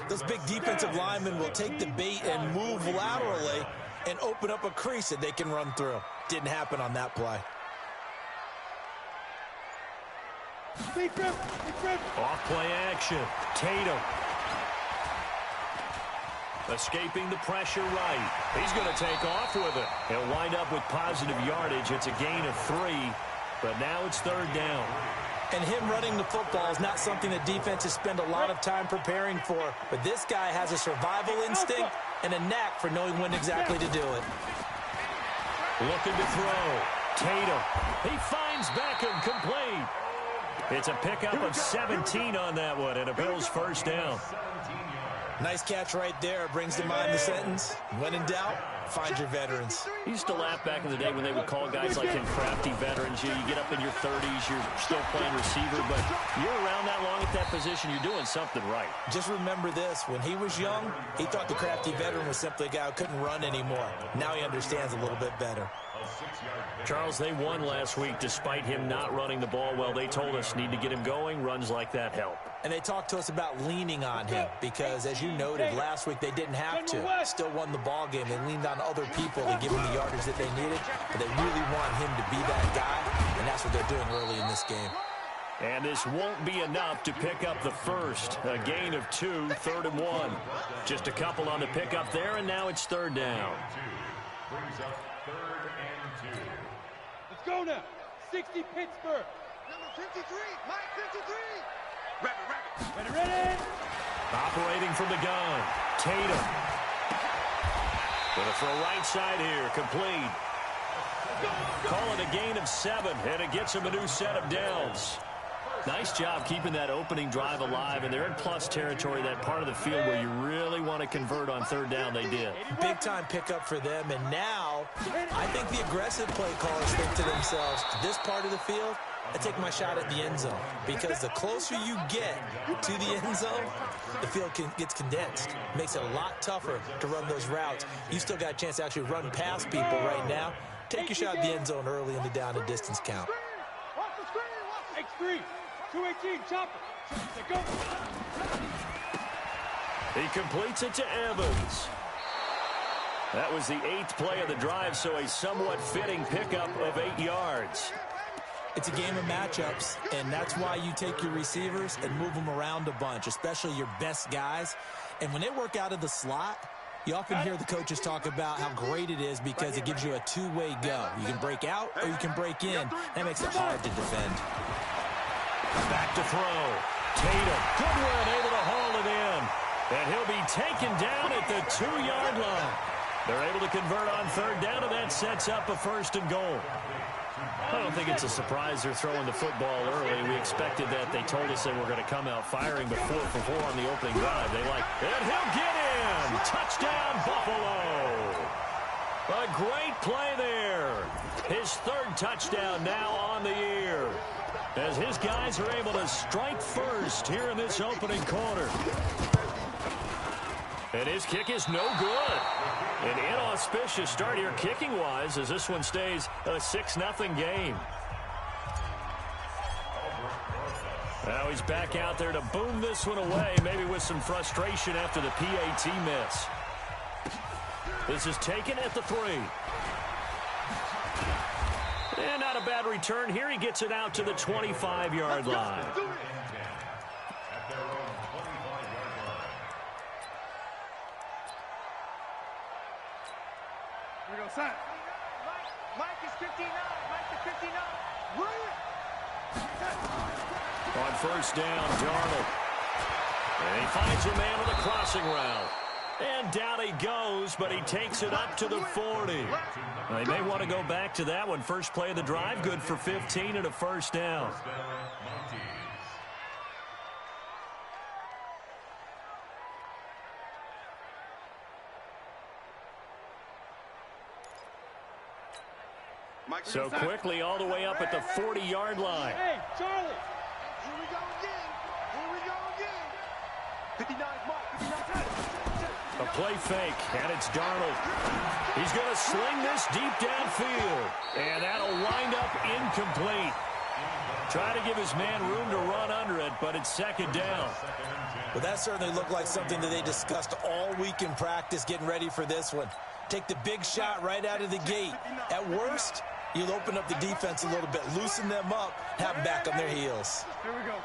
those big defensive linemen will take the bait and move laterally and open up a crease that they can run through. Didn't happen on that play. Off play action. Tatum. Escaping the pressure right. He's going to take off with it. He'll wind up with positive yardage. It's a gain of 3, but now it's third down. And him running the football is not something that defenses spend a lot of time preparing for. But this guy has a survival instinct and a knack for knowing when exactly to do it. Looking to throw. Tatum. He finds Beckham complete. It's a pickup of 17 on that one, and a Bills first down. Nice catch right there. Brings to mind the sentence, when in doubt, find your veterans. I used to laugh back in the day when they would call guys like him crafty veterans. You get up in your 30s, you're still playing receiver, but you're around that long at that position, you're doing something right. Just remember this. When he was young, he thought the crafty veteran was simply a guy who couldn't run anymore. Now he understands a little bit better. Charles, they won last week despite him not running the ball well. They told us need to get him going. Runs like that help. And they talked to us about leaning on him because, as you noted, last week they didn't have to. Still won the ball game. They leaned on other people to give him the yardage that they needed, but they really want him to be that guy, and that's what they're doing early in this game. And this won't be enough to pick up the first. A gain of 2, 3rd and 1. Just a couple on the pickup there, and now it's third down. Brings up 3rd and 2. Let's go now. 60 Pittsburgh. Number 53. Mike 53. Ready. Operating from the gun. Tatum. Gonna throw right side here. Complete. Call it a gain of 7, and it gets him a new set of downs. Nice job keeping that opening drive alive, and they're in plus territory, that part of the field where you really want to convert on third down. They did. Big-time pickup for them, and now I think the aggressive play callers think to themselves, this part of the field, I take my shot at the end zone, because the closer you get to the end zone, the field gets condensed. It makes it a lot tougher to run those routes. You still got a chance to actually run past people right now. Take your shot at the end zone early in the down and distance count. X3, 218, chopper. Go. He completes it to Evans. That was the 8th play of the drive, so a somewhat fitting pickup of 8 yards. It's a game of matchups, and that's why you take your receivers and move them around a bunch, especially your best guys. And when they work out of the slot, you often hear the coaches talk about how great it is because it gives you a two-way go. You can break out or you can break in. That makes it hard to defend. Back to throw. Tatum. Goodwin able to haul it in. And he'll be taken down at the 2-yard line. They're able to convert on third down, and that sets up a 1st and goal. I don't think it's a surprise they're throwing the football early. We expected that. They told us they were going to come out firing, but 4 for 4 on the opening drive. They like, and he'll get in. Touchdown, Buffalo. A great play there. His 3rd touchdown now on the year, as his guys are able to strike first here in this opening quarter. And his kick is no good. An inauspicious start here kicking-wise as this one stays a 6-0 game. Now he's back out there to boom this one away, maybe with some frustration after the PAT miss. This is taken at the 3. And not a bad return here. He gets it out to the 25-yard line. Outside. Mike is 59. Mike is 59. On first down, Darnold. And he finds a man with a crossing route. And down he goes, but he takes it up to the 40. They may want to go back to that one. First play of the drive, good for 15 and a first down. So quickly all the way up at the 40-yard line. Hey, Charlie. Here we go again. Here we go again. 59, Mike. 59. A play fake, and it's Darnold. He's going to sling this deep downfield, and that'll wind up incomplete. Try to give his man room to run under it, but it's second down. Well, that certainly looked like something that they discussed all week in practice getting ready for this one. Take the big shot right out of the gate. At worst, you'll open up the defense a little bit, loosen them up, have them back on their heels. Here we go.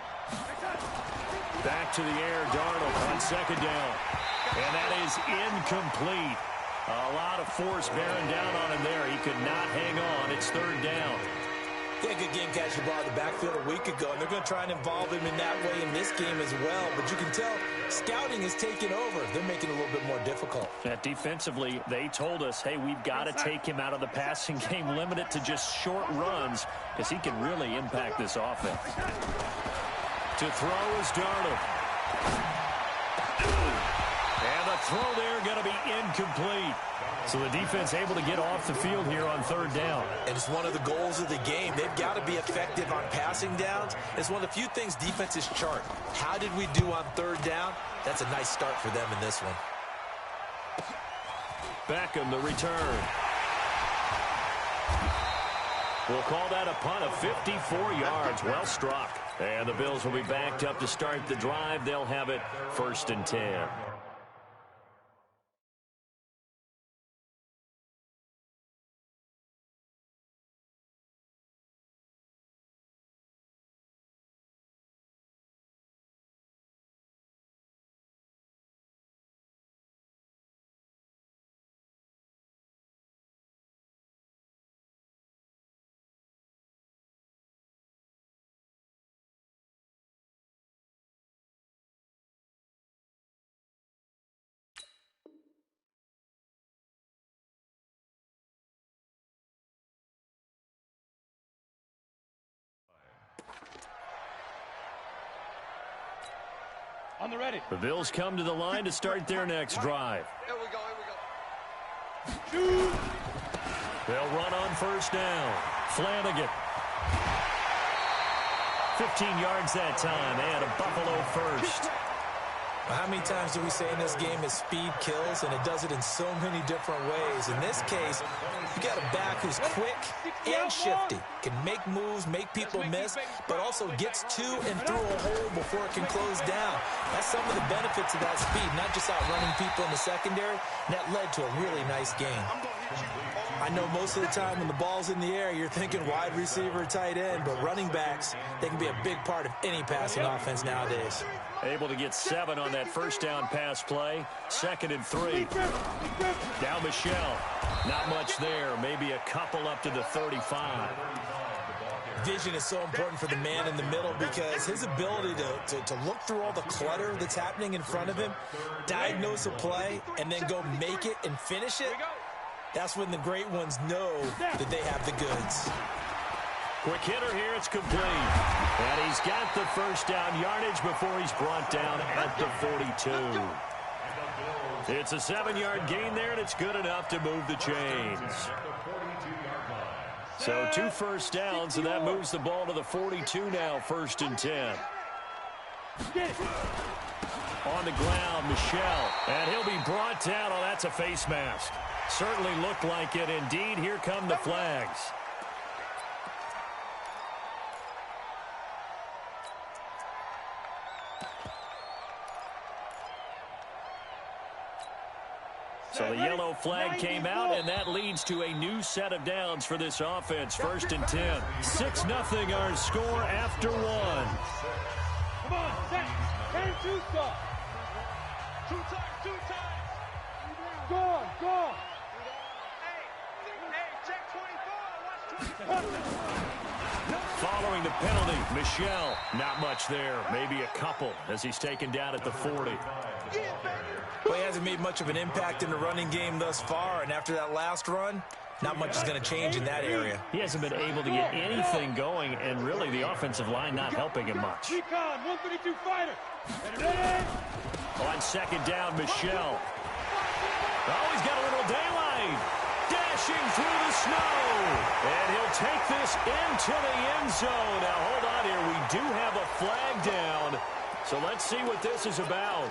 Back to the air, Darnold on second down. And that is incomplete. A lot of force bearing down on him there. He could not hang on. It's third down. They had a good game catching the ball in the backfield a week ago, and they're going to try and involve him in that way in this game as well. But you can tell scouting is taking over. They're making it a little bit more difficult. Defensively, they told us, hey, we've got to take him out of the passing game, limit it to just short runs, because he can really impact this offense. To throw is Darnold. And the throw there going to be incomplete. So the defense able to get off the field here on third down. And it's one of the goals of the game. They've got to be effective on passing downs. It's one of the few things defenses chart. How did we do on third down? That's a nice start for them in this one. Beckham, the return. We'll call that a punt of 54 yards. Well struck. And the Bills will be backed up to start the drive. They'll have it first and 10. On the ready. The Bills come to the line to start their next drive. Here we go. Here we go. Shoot. They'll run on first down. Flanagan. 15 yards that time, and a Buffalo first. How many times do we say in this game that speed kills, and it does it in so many different ways? In this case, you got a back who's quick and shifty, can make moves, make people miss, but also gets to and through a hole before it can close down. That's some of the benefits of that speed, not just outrunning people in the secondary, and that led to a really nice game. I know most of the time when the ball's in the air, you're thinking wide receiver, tight end, but running backs, they can be a big part of any passing offense nowadays. Able to get 7 on that first down pass play. Second and 3. Now Michelle. Not much there. Maybe a couple up to the 35. Vision is so important for the man in the middle because his ability to look through all the clutter that's happening in front of him, diagnose a play, and then go make it and finish it, that's when the great ones know that they have the goods. Quick hitter here, it's complete. And he's got the first down yardage before he's brought down at the 42. It's a 7-yard gain there, and it's good enough to move the chains. So 2 first downs, and that moves the ball to the 42 now, first and 10. On the ground, Michelle. And he'll be brought down. Oh, that's a face mask. Certainly looked like it. Indeed, here come the flags. So the yellow flag came out, and that leads to a new set of downs for this offense. First and 10. 6-0 our score after 1. Come on, set. 10-2 stop. 2 times. Go on. Following the penalty, Michel, not much there. Maybe a couple as he's taken down at the 40. Well, he hasn't made much of an impact in the running game thus far, and after that last run, not much is going to change in that area. He hasn't been able to get anything going, and really the offensive line not helping him much. Recon, 132 fighter. On second down, Michel. Oh, he's got a little daylight. Dashing through the snow. And he'll take this into the end zone. Now, hold on here. We do have a flag down. So let's see what this is about.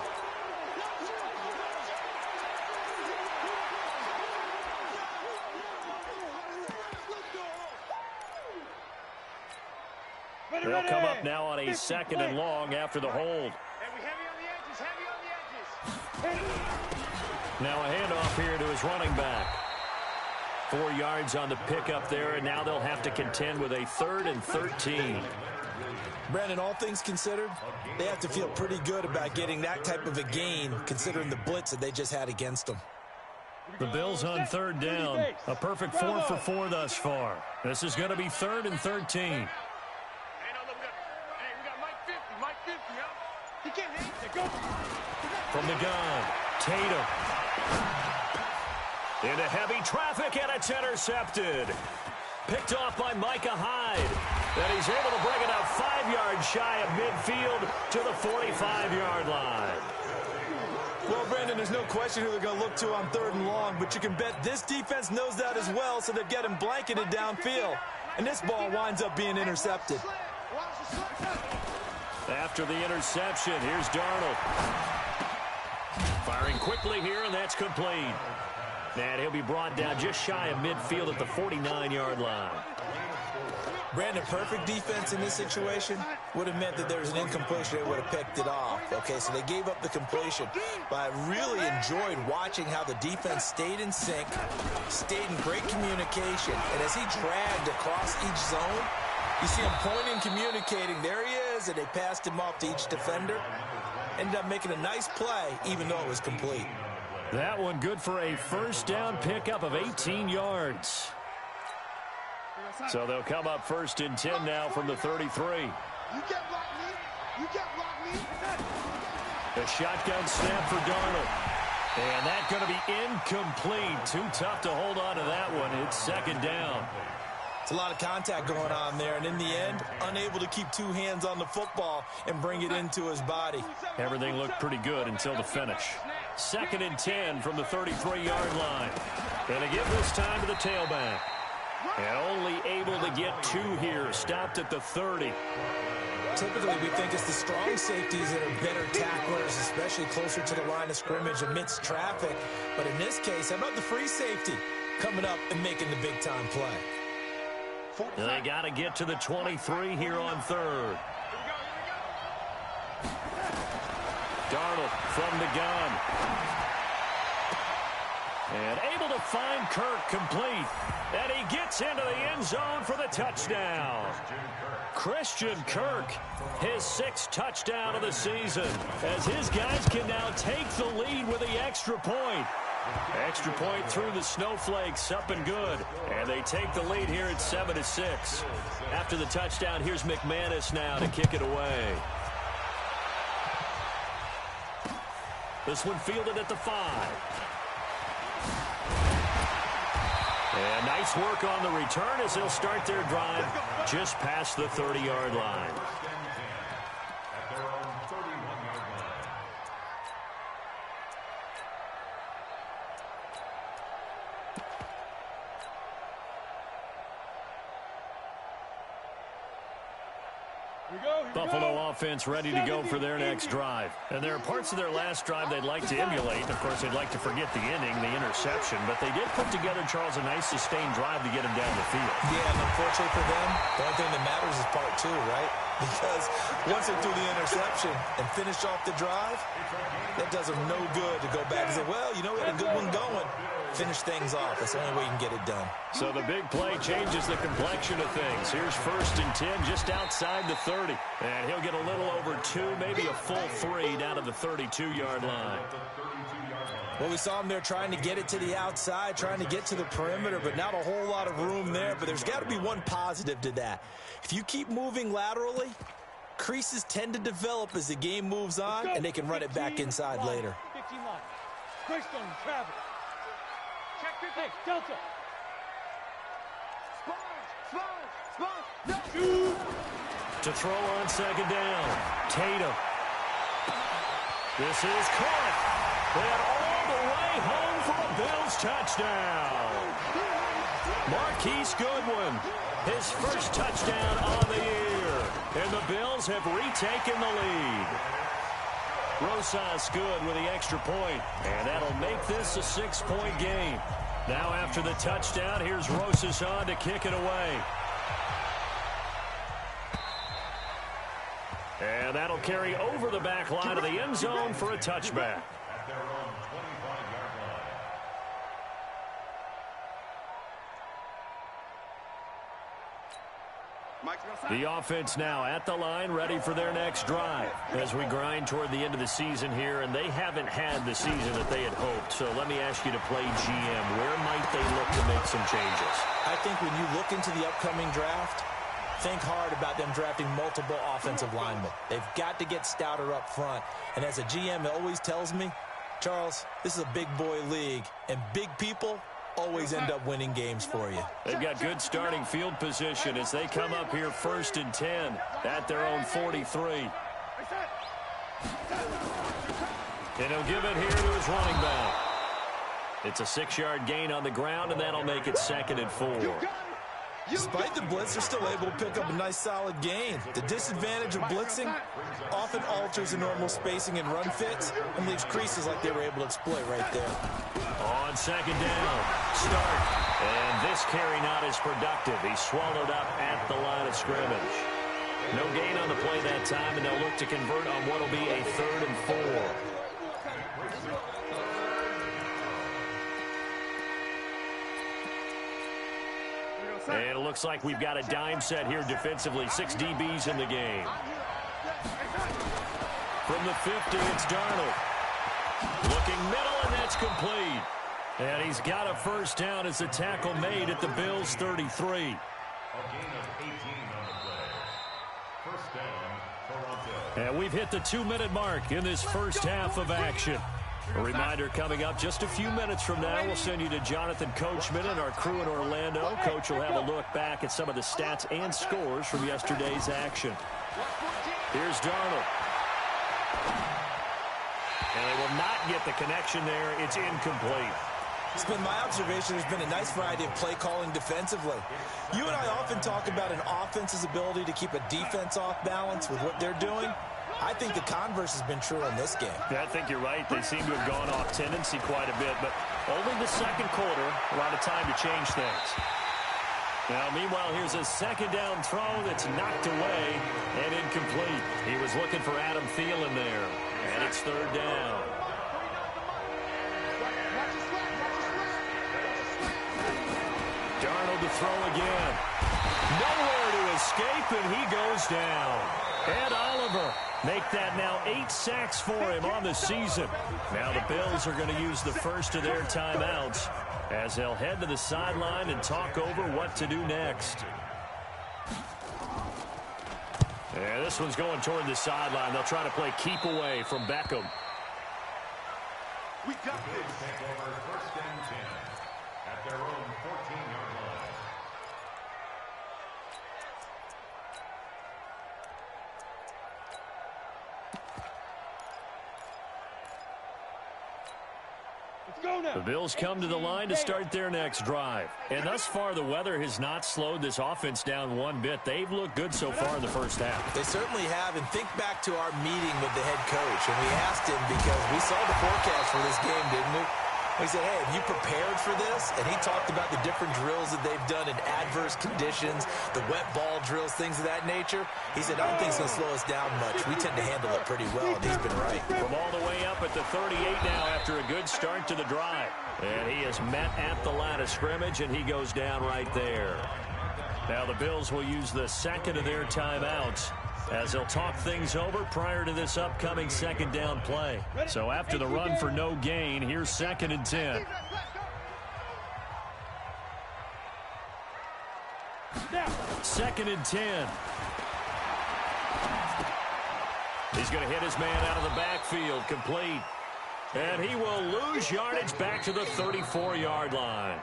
They'll come up now on a second and long after the hold. Now a handoff here to his running back. 4 yards on the pickup there, and now they'll have to contend with a 3rd and 13. Brandon, all things considered, they have to feel pretty good about getting that type of a gain, considering the blitz that they just had against them. The Bills on 3rd down. A perfect 4 for 4 thus far. This is going to be 3rd and 13. From the gun, Tatum. Into heavy traffic, and it's intercepted. Picked off by Micah Hyde. And he's able to bring it up 5 yards shy of midfield to the 45-yard line. Well, Brandon, there's no question who they're going to look to on 3rd and long, but you can bet this defense knows that as well, so they're getting blanketed downfield. And this ball winds up being intercepted. After the interception, here's Darnold. Firing quickly here, and that's complete. And he'll be brought down just shy of midfield at the 49-yard line. Brandon, perfect defense in this situation would have meant that there was an incompletion. They would have picked it off. Okay, so they gave up the completion. But I really enjoyed watching how the defense stayed in sync, stayed in great communication. And as he dragged across each zone, you see him pointing, communicating. There he is, and they passed him off to each defender. Ended up making a nice play, even though it was complete. That one good for a 1st down pickup of 18 yards. So they'll come up 1st and 10 now from the 33. You can't block me. You can't block me. A shotgun snap for Darnold. And that's going to be incomplete. Too tough to hold on to that one. It's 2nd down. It's a lot of contact going on there, and in the end, unable to keep 2 hands on the football and bring it into his body. Everything looked pretty good until the finish. 2nd and 10 from the 33-yard line. And they give this time to the tailback. And only able to get 2 here. Stopped at the 30. Typically, we think it's the strong safeties that are better tacklers, especially closer to the line of scrimmage amidst traffic. But in this case, how about the free safety coming up and making the big-time play? They got to get to the 23 here on 3rd. Darnold from the gun. And able to find Kirk complete. And he gets into the end zone for the touchdown. Christian Kirk, his 6th touchdown of the season, as his guys can now take the lead with the extra point. Extra point through the snowflakes, up and good. And they take the lead here at 7-6. After the touchdown, here's McManus now to kick it away. This one fielded at the 5. And nice work on the return as they'll start their drive just past the 30-yard line. Buffalo offense ready to go for their next drive. And there are parts of their last drive they'd like to emulate. Of course, they'd like to forget the ending, the interception. But they did put together, Charles, a nice sustained drive to get them down the field. Yeah, and unfortunately for them, the only thing that matters is part 2, right? Because once they threw the interception and finished off the drive, that does them no good to go back and say, well, you know, we had a good one going. Finish things off. That's the only way you can get it done. So the big play changes the complexion of things. Here's 1st and 10 just outside the 30. And he'll get a little over 2, maybe a full 3 down to the 32-yard line. Well, we saw him there trying to get it to the outside, trying to get to the perimeter, but not a whole lot of room there. But there's got to be one positive to that. If you keep moving laterally, creases tend to develop as the game moves on, and they can run it back inside later. 15 line. Greystone, travel. Check your hey, Delta. To throw on second down, Tatum. This is caught. And all the way home for a Bills touchdown. Marquise Goodwin, his first touchdown on the year. And the Bills have retaken the lead. Rosas good with the extra point. And that'll make this a 6-point game. Now after the touchdown, here's Rosas on to kick it away. And that'll carry over the back line of the end zone for a touchback. At their own 25-yard line. The offense now at the line, ready for their next drive as we grind toward the end of the season here, and they haven't had the season that they had hoped. So let me ask you to play GM. Where might they look to make some changes? I think when you look into the upcoming draft, think hard about them drafting multiple offensive linemen. They've got to get stouter up front. And as a GM, it always tells me, Charles, this is a big boy league, and big people always end up winning games for you. They've got good starting field position as they come up here 1st and 10 at their own 43. And he'll give it here to his running back. It's a 6-yard gain on the ground, and that'll make it 2nd and 4. Despite the blitz, they're still able to pick up a nice solid gain. The disadvantage of blitzing often alters the normal spacing and run fits and leaves creases like they were able to exploit right there. On 2nd down, start. And this carry not as productive. He's swallowed up at the line of scrimmage. No gain on the play that time, and they'll look to convert on what will be a 3rd and 4. And it looks like we've got a dime set here defensively. 6 DBs in the game. From the 50, it's Darnold. Looking middle, and that's complete. And he's got a first down as the tackle made at the Bills' 33. A gain of 18 on the play. First down, Toronto. And we've hit the 2-minute mark in this first half of action. A reminder coming up just a few minutes from now, we'll send you to Jonathan Coachman and our crew in Orlando. Coach will have a look back at some of the stats and scores from yesterday's action. Here's Darnold. And they will not get the connection there. It's incomplete. It's been my observation there's been a nice variety of play calling defensively. You and I often talk about an offense's ability to keep a defense off balance with what they're doing. I think the converse has been true in this game. Yeah, I think you're right. They seem to have gone off tendency quite a bit, but only the second quarter, a lot of time to change things. Now, meanwhile, here's a 2nd down throw that's knocked away and incomplete. He was looking for Adam Thielen there, and it's 3rd down. Darnold to throw again. Nowhere to escape, and he goes down. Ed Oliver make that now 8 sacks for him on the season. Now the Bills are going to use the first of their timeouts as they'll head to the sideline and talk over what to do next. And this one's going toward the sideline. They'll try to play keep away from Beckham. We got this. Take over 1st and 10 at their own 14-yard line. The Bills come to the line to start their next drive. And thus far, the weather has not slowed this offense down one bit. They've looked good so far in the first half. They certainly have. And think back to our meeting with the head coach. And we asked him because we saw the forecast for this game, didn't we? We said, hey, have you prepared for this? And he talked about the different drills that they've done in adverse conditions, the wet ball drills, things of that nature. He said, I don't think it's going to slow us down much. We tend to handle it pretty well, and he's been right. From all the way up at the 38 now after a good start to the drive. And he is met at the line of scrimmage, and he goes down right there. Now the Bills will use the second of their timeouts as they'll talk things over prior to this upcoming second down play. So after the run for no gain, here's 2nd and 10. Second and 10. He's going to hit his man out of the backfield, complete. And he will lose yardage back to the 34-yard line.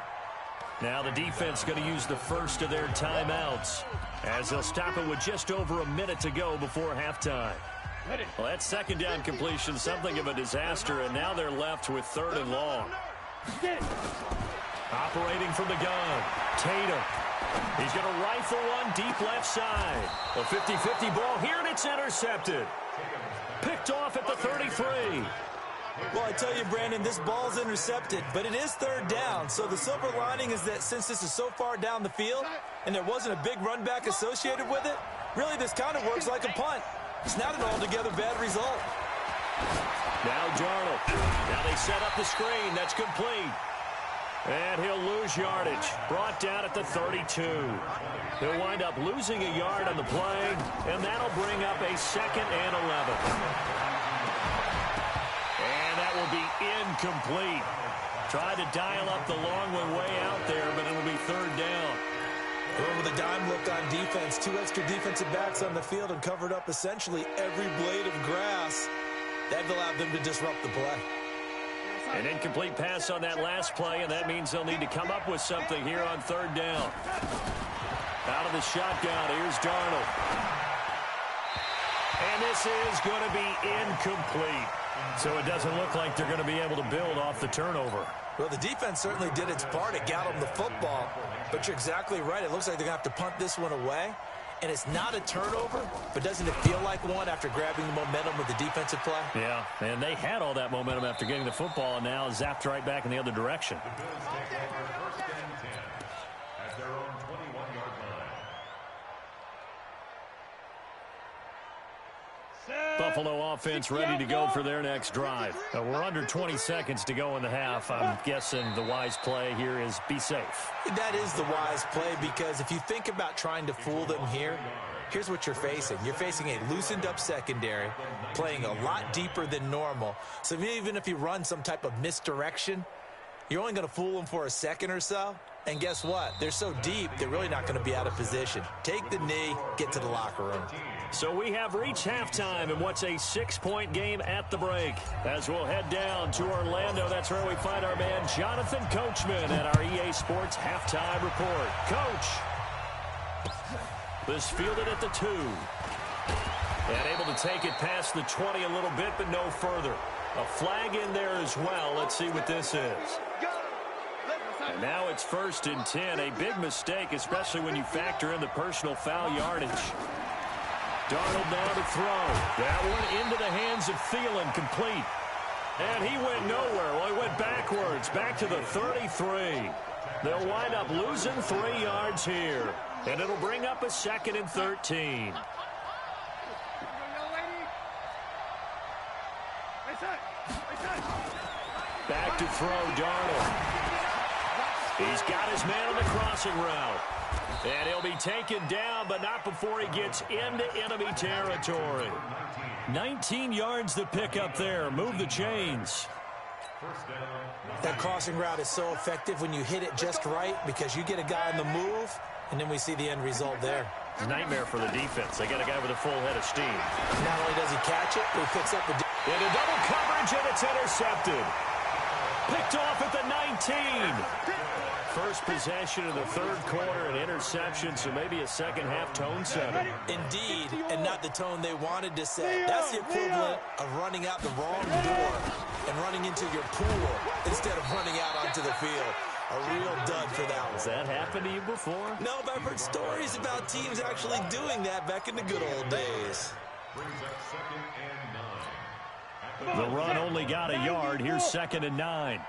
Now the defense going to use the first of their timeouts as they'll stop it with just over a minute to go before halftime. Well, that second down completion, something of a disaster, and now they're left with 3rd and long. Operating from the gun, Tatum. He's going to rifle one deep left side. A 50-50 ball here, and it's intercepted. Picked off at the 33. Well, I tell you, Brandon, this ball's intercepted, but it is 3rd down. So the silver lining is that since this is so far down the field and there wasn't a big run back associated with it, really this kind of works like a punt. It's not an altogether bad result. Now Darnold. Now they set up the screen. That's complete. And he'll lose yardage. Brought down at the 32. He'll wind up losing a yard on the play, and that'll bring up a 2nd and 11. And that will be incomplete. Tried to dial up the long one way out there, but it'll be 3rd down. Going with a dime look on defense. 2 extra defensive backs on the field and covered up essentially every blade of grass. That allowed them to disrupt the play. An incomplete pass on that last play, and that means they'll need to come up with something here on 3rd down. Out of the shotgun, here's Darnold. And this is going to be incomplete. So it doesn't look like they're going to be able to build off the turnover. Well, the defense certainly did its part. It got them the football. But you're exactly right. It looks like they're going to have to punt this one away. And it's not a turnover, but doesn't it feel like one after grabbing the momentum with the defensive play? Yeah, and they had all that momentum after getting the football, and now zapped right back in the other direction. The Bills take over 1st and 10 at their own 21-yard line. Buffalo offense ready to go for their next drive. Now, we're under 20 seconds to go in the half. I'm guessing the wise play here is be safe. That is the wise play, because if you think about trying to fool them here, here's what you're facing. You're facing a loosened up secondary, playing a lot deeper than normal. So even if you run some type of misdirection, you're only going to fool them for a second or so. And guess what? They're so deep, they're really not going to be out of position. Take the knee, get to the locker room. So we have reached halftime in what's a 6-point game at the break. As we'll head down to Orlando, that's where we find our man Jonathan Coachman at our EA Sports Halftime Report. Coach, this fielded at the 2. And able to take it past the 20 a little bit, but no further. A flag in there as well. Let's see what this is. And now it's 1st and 10. A big mistake, especially when you factor in the personal foul yardage. Darnold now to throw. That one into the hands of Thielen, complete. And he went nowhere. Well, he went backwards, back to the 33. They'll wind up losing 3 yards here. And it'll bring up a 2nd and 13. Back to throw, Darnold. He's got his man on the crossing route. And he'll be taken down, but not before he gets into enemy territory. 19 yards to pick up there. Move the chains. That crossing route is so effective when you hit it just right, because you get a guy on the move, and then we see the end result there. Nightmare for the defense. They got a guy with a full head of steam. Not only does he catch it, but he picks up the... Into double coverage, and it's intercepted. Picked off at the 19. First possession of the 3rd quarter, an interception, so maybe a second-half tone setter. Indeed, and not the tone they wanted to set. That's the equivalent of running out the wrong door and running into your pool instead of running out onto the field. A real dud for that one. Has that happened to you before? No, but I've heard stories about teams actually doing that back in the good old days. The run only got a yard. Here's 2nd and 9.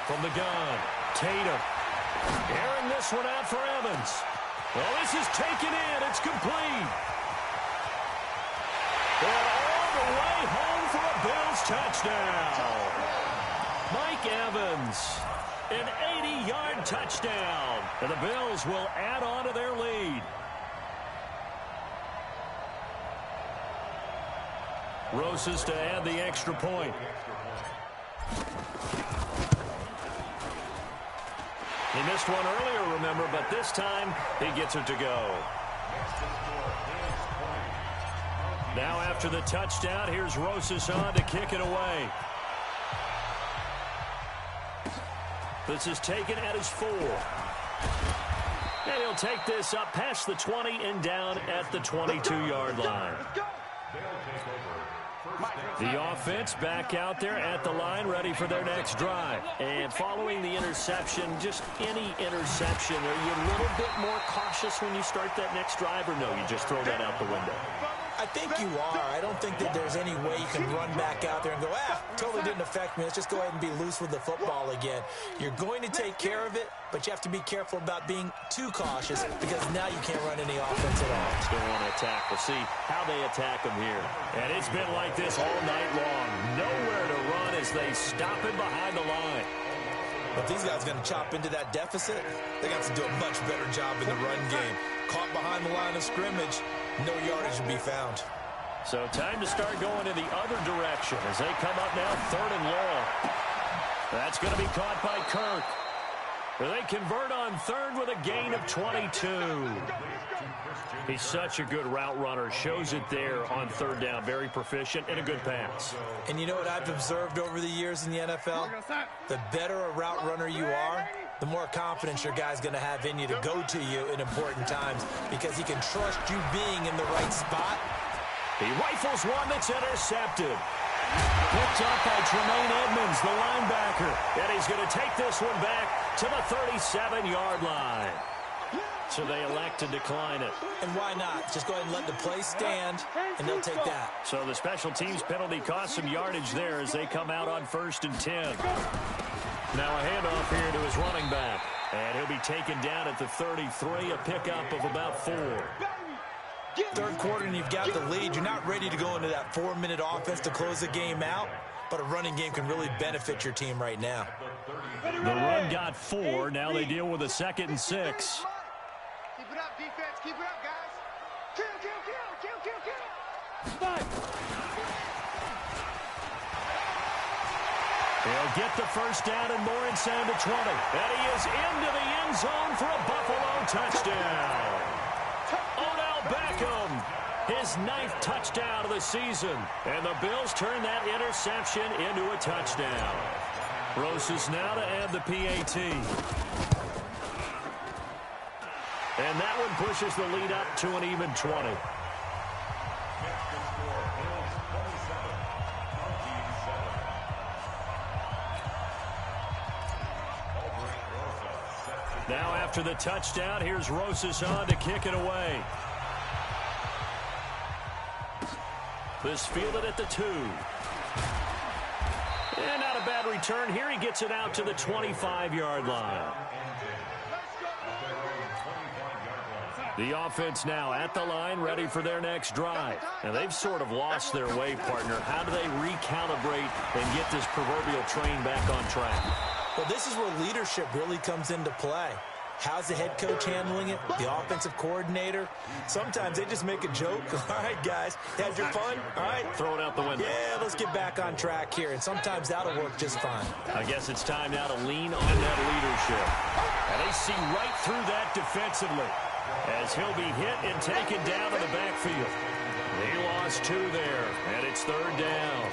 From the gun, Tatum. Airing this one out for Evans. Well, this is taken in. It's complete. And all the way home for a Bills touchdown. Mike Evans An 80-yard touchdown. And the Bills will add on to their lead. Rosas to add the extra point. He missed one earlier, remember, but this time he gets it to go. Now after the touchdown, here's Rosas on to kick it away. This is taken at his 4. And he'll take this up past the 20 and down at the 22-yard line. The offense back out there at the line, ready for their next drive. And following the interception, just any interception, are you a little bit more cautious when you start that next drive, or no, you just throw that out the window? I think you are. I don't think that there's any way you can run back out there and go, totally didn't affect me. Let's just go ahead and be loose with the football again. You're going to take care of it, but you have to be careful about being too cautious because now you can't run any offense at all. Still want to attack. We'll see how they attack them here. And it's been like this all night long. Nowhere to run as they stop him behind the line. But these guys are going to chop into that deficit. They got to do a much better job in the run game. Caught behind the line of scrimmage, no yardage to be found. So time to start going in the other direction as they come up now 3rd and long. That's going to be caught by Kirk. They convert on 3rd with a gain of 22. He's such a good route runner. Shows it there on 3rd down. Very proficient and a good pass. And you know what I've observed over the years in the NFL? The better a route runner you are, the more confidence your guy's going to have in you to go to you in important times because he can trust you being in the right spot. He rifles one that's intercepted. Picked up by Tremaine Edmonds, the linebacker. And he's going to take this one back to the 37-yard line. So they elect to decline it. And why not? Just go ahead and let the play stand, and they'll take that. So the special teams penalty cost some yardage there as they come out on 1st and 10. Now a handoff here to his running back. And he'll be taken down at the 33, a pickup of about 4. 3rd quarter and you've got the lead. You're not ready to go into that 4-minute offense to close the game out, but a running game can really benefit your team right now. The run got 4. Now they deal with a 2nd and 6. Keep it up, defense. Keep it up, guys. Kill. He'll get the 1st down and more inside the 20. And he is into the end zone for a Buffalo touchdown. Odell Beckham, his 9th touchdown of the season. And the Bills turn that interception into a touchdown. Rosas now to add the PAT. And that one pushes the lead up to an even 20. Now after the touchdown, here's Rosas on to kick it away. This fielded at the 2. And not a bad return here. He gets it out to the 25-yard line. The offense now at the line, ready for their next drive. And they've sort of lost their way, partner. How do they recalibrate and get this proverbial train back on track? Well, this is where leadership really comes into play. How's the head coach handling it? The offensive coordinator? Sometimes they just make a joke. All right, guys, had your fun? All right. Throw it out the window. Yeah, let's get back on track here. And sometimes that'll work just fine. I guess it's time now to lean on that leadership. And they see right through that defensively as he'll be hit and taken down in the backfield. He lost 2 there, and it's 3rd down.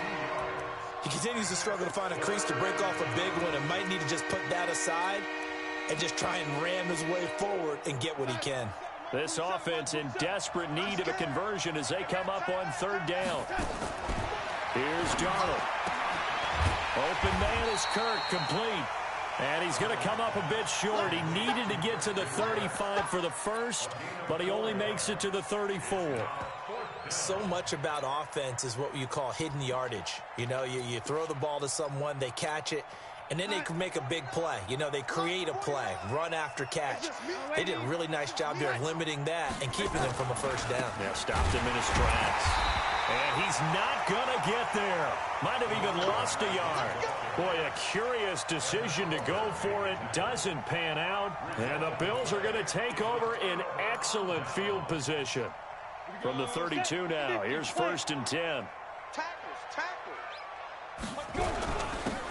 He continues to struggle to find a crease to break off a big one and might need to just put that aside and just try and ram his way forward and get what he can. This offense in desperate need of a conversion as they come up on 3rd down. Here's Darnold. Open man is Kirk, complete. And he's going to come up a bit short. He needed to get to the 35 for the first, but he only makes it to the 34. So much about offense is what you call hidden yardage. You know, you throw the ball to someone, they catch it, and then they can make a big play. You know, they create a play, run after catch. They did a really nice job there of limiting that and keeping him from a 1st down. Yeah, stopped him in his tracks. And he's not going to get there. Might have even lost a yard. Boy, a curious decision to go for it. Doesn't pan out. And the Bills are going to take over in excellent field position. From the 32 now, here's 1st and 10.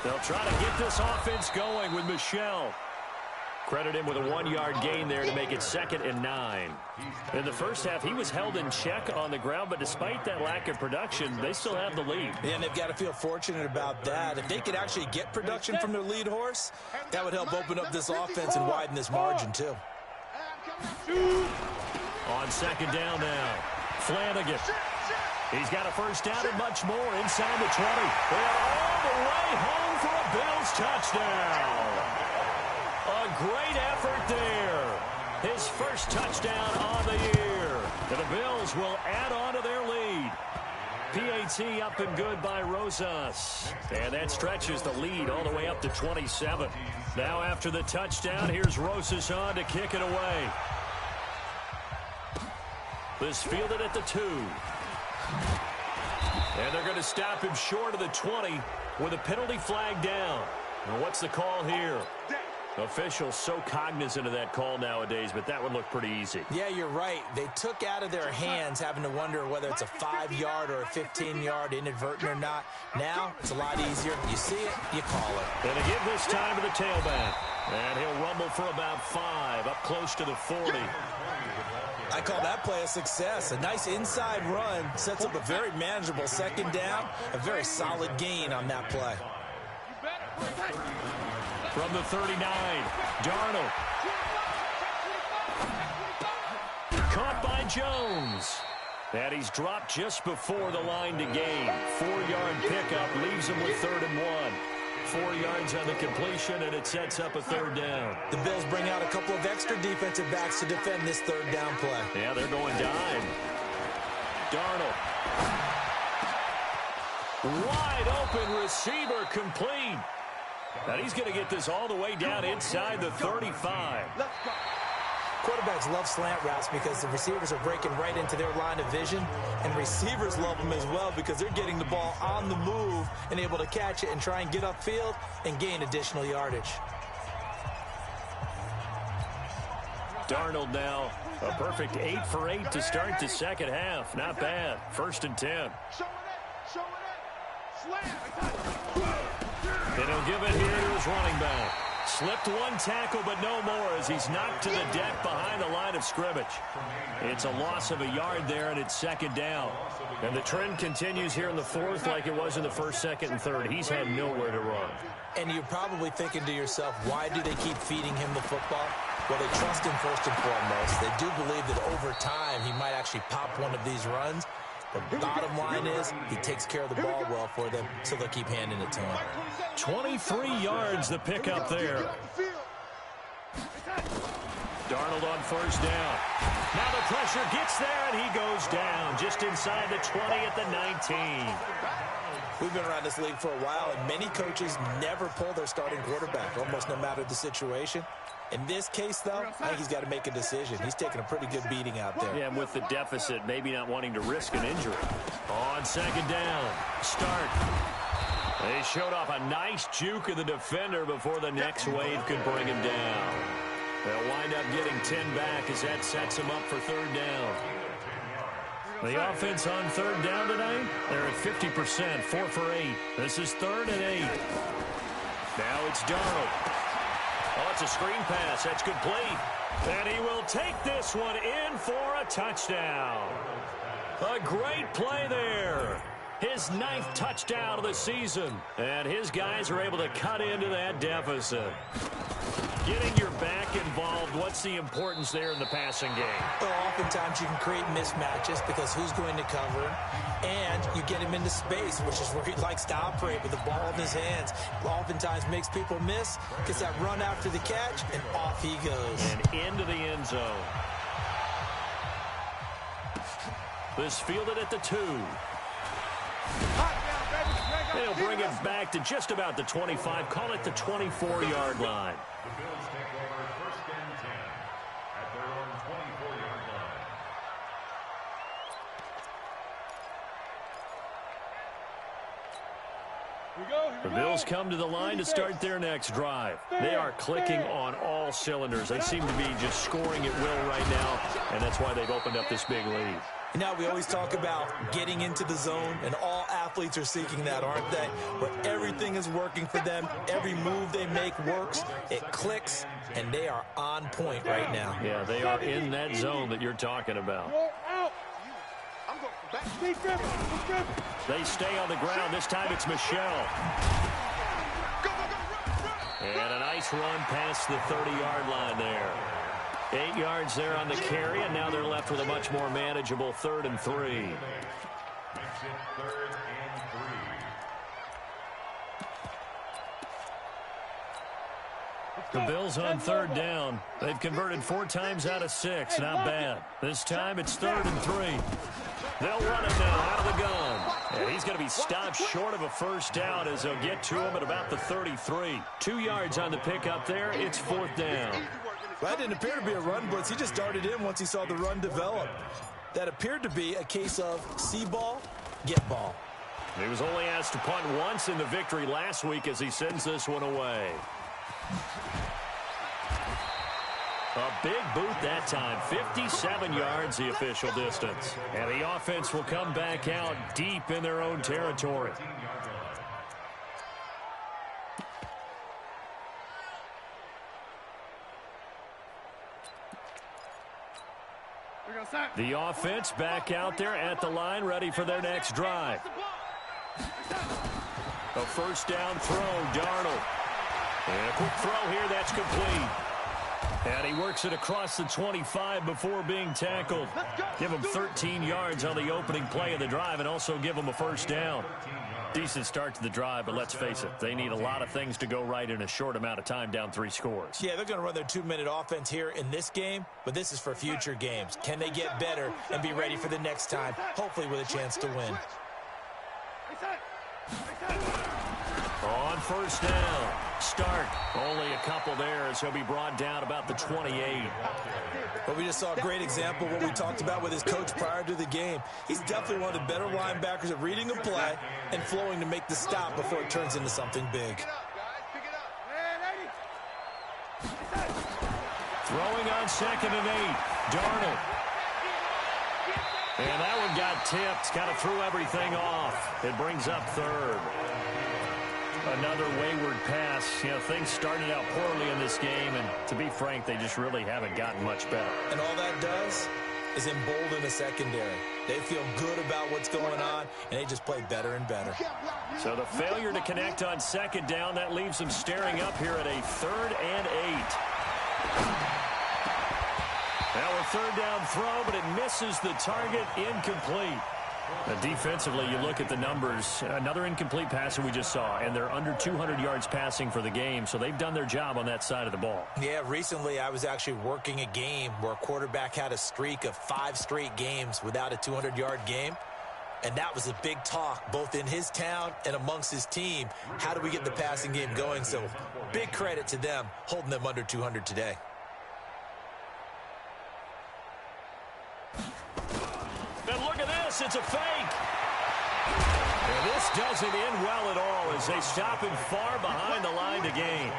They'll try to get this offense going with Michel. Credit him with a 1-yard gain there to make it 2nd and 9. In the first half, he was held in check on the ground, but despite that lack of production, they still have the lead. Yeah, and they've got to feel fortunate about that. If they could actually get production from their lead horse, that would help open up this offense and widen this margin, too. On 2nd down now, Flanagan. He's got a 1st down and much more inside the 20. And all the way home for a Bills touchdown. A great effort there. His 1st touchdown on the year. And the Bills will add on to their lead. PAT up and good by Rosas. And that stretches the lead all the way up to 27. Now after the touchdown, here's Rosas on to kick it away. This fielded at the 2. And they're going to stop him short of the 20 with a penalty flag down. Now what's the call here? Officials so cognizant of that call nowadays, but that would look pretty easy. Yeah, you're right. They took out of their hands having to wonder whether it's a 5-yard or a 15-yard inadvertent or not. Now, it's a lot easier. You see it, you call it. And to give this time to the tailback. And he'll rumble for about 5, up close to the 40. I call that play a success. A nice inside run sets up a very manageable 2nd down. A very solid gain on that play. From the 39, Darnold. Caught by Jones. And he's dropped just before the line to gain. 4-yard pickup leaves him with 3rd and 1. 4 yards on the completion, and it sets up a 3rd down. The Bills bring out a couple of extra defensive backs to defend this 3rd down play. Yeah, they're going dime. Darnold. Wide open receiver complete. And he's going to get this all the way down inside the 35. Quarterbacks love slant routes because the receivers are breaking right into their line of vision, and receivers love them as well because they're getting the ball on the move and able to catch it and try and get upfield and gain additional yardage. Darnold now a perfect 8 for 8 to start the 2nd half. Not bad. 1st and 10. And he'll give it here to his running back. Slipped 1 tackle, but no more as he's knocked to the deck behind the line of scrimmage. It's a loss of a yard there, and it's 2nd down. And the trend continues here in the 4th like it was in the 1st, 2nd, and 3rd. He's had nowhere to run. And you're probably thinking to yourself, why do they keep feeding him the football? Well, they trust him first and foremost. They do believe that over time he might actually pop one of these runs. The bottom line is he takes care of the ball well for them, so they'll keep handing it to him. 23 yards the pickup there. Darnold on 1st down. Now the pressure gets there, and he goes down just inside the 20 at the 19. We've been around this league for a while, and many coaches never pull their starting quarterback, almost no matter the situation. In this case, though, I think he's got to make a decision. He's taking a pretty good beating out there. Yeah, and with the deficit, maybe not wanting to risk an injury. On 2nd down, start. They showed off a nice juke of the defender before the next wave could bring him down. They'll wind up getting 10 back as that sets them up for 3rd down. The offense on 3rd down tonight, they're at 50%, 4 for 8. This is 3rd and 8. Now it's Darnold. Oh, it's a screen pass. That's complete. And he will take this one in for a touchdown. A great play there. His 9th touchdown of the season. And his guys are able to cut into that deficit. Getting your back involved, what's the importance there in the passing game? Well, oftentimes you can create mismatches because who's going to cover him, and you get him into space, which is where he likes to operate with the ball in his hands. Oftentimes makes people miss, gets that run after the catch, and off he goes. And into the end zone. This fielded at the 2. They'll bring it back to just about the 25, call it the 24-yard line. The Bills take over 1st and 10 at their own 24-yard line. The Bills come to the line to start their next drive. They are clicking on all cylinders. They seem to be just scoring at will right now, and that's why they've opened up this big lead. Now, we always talk about getting into the zone, and all athletes are seeking that, aren't they? Where everything is working for them, every move they make works, it clicks, and they are on point right now. Yeah, they are in that zone that you're talking about. They stay on the ground. This time it's Michelle. And a nice run past the 30-yard line there. 8 yards there on the carry, and now they're left with a much more manageable 3rd and 3. Makes it 3rd and 3. The Bills on 3rd down. They've converted 4 times out of 6. Not bad. This time it's 3rd and 3. They'll run it now out of the gun. And he's going to be stopped short of a first down as they'll get to him at about the 33. 2 yards on the pickup there. It's 4th down. That didn't appear to be a run blitz. He just darted in once he saw the run develop. That appeared to be a case of see ball, get ball. He was only asked to punt once in the victory last week as he sends this one away. A big boot that time. 57 yards the official distance. And the offense will come back out deep in their own territory. The offense back out there at the line, ready for their next drive. A first down throw, Darnold. And a quick throw here, that's complete. And he works it across the 25 before being tackled. Give him 13 yards on the opening play of the drive and also give him a first down. Decent start to the drive, but let's face it, they need a lot of things to go right in a short amount of time, down 3 scores. Yeah, they're going to run their 2-minute offense here in this game, but this is for future games. Can they get better and be ready for the next time, hopefully with a chance to win? On first down, Stark, only a couple there as he'll be brought down about the 28. But we just saw a great example of what we talked about with his coach prior to the game. He's definitely one of the better linebackers at reading a play and flowing to make the stop before it turns into something big. Throwing on 2nd and 8, Darnold. And that one got tipped, kind of threw everything off. It brings up 3rd. Another wayward pass. You know, things started out poorly in this game, and to be frank, they just really haven't gotten much better. And all that does is embolden the secondary. They feel good about what's going on, and they just play better and better. So the failure to connect on 2nd down, that leaves them staring up here at a 3rd and 8. Now a 3rd down throw, but it misses the target, incomplete. Defensively, you look at the numbers. Another incomplete pass that we just saw, and they're under 200 yards passing for the game, so they've done their job on that side of the ball. Yeah, recently I was actually working a game where a quarterback had a streak of 5 straight games without a 200-yard game, and that was a big talk both in his town and amongst his team. How do we get the passing game going? So big credit to them holding them under 200 today. And look at this, it's a fake. And this doesn't end well at all as they stop him far behind the line to gain.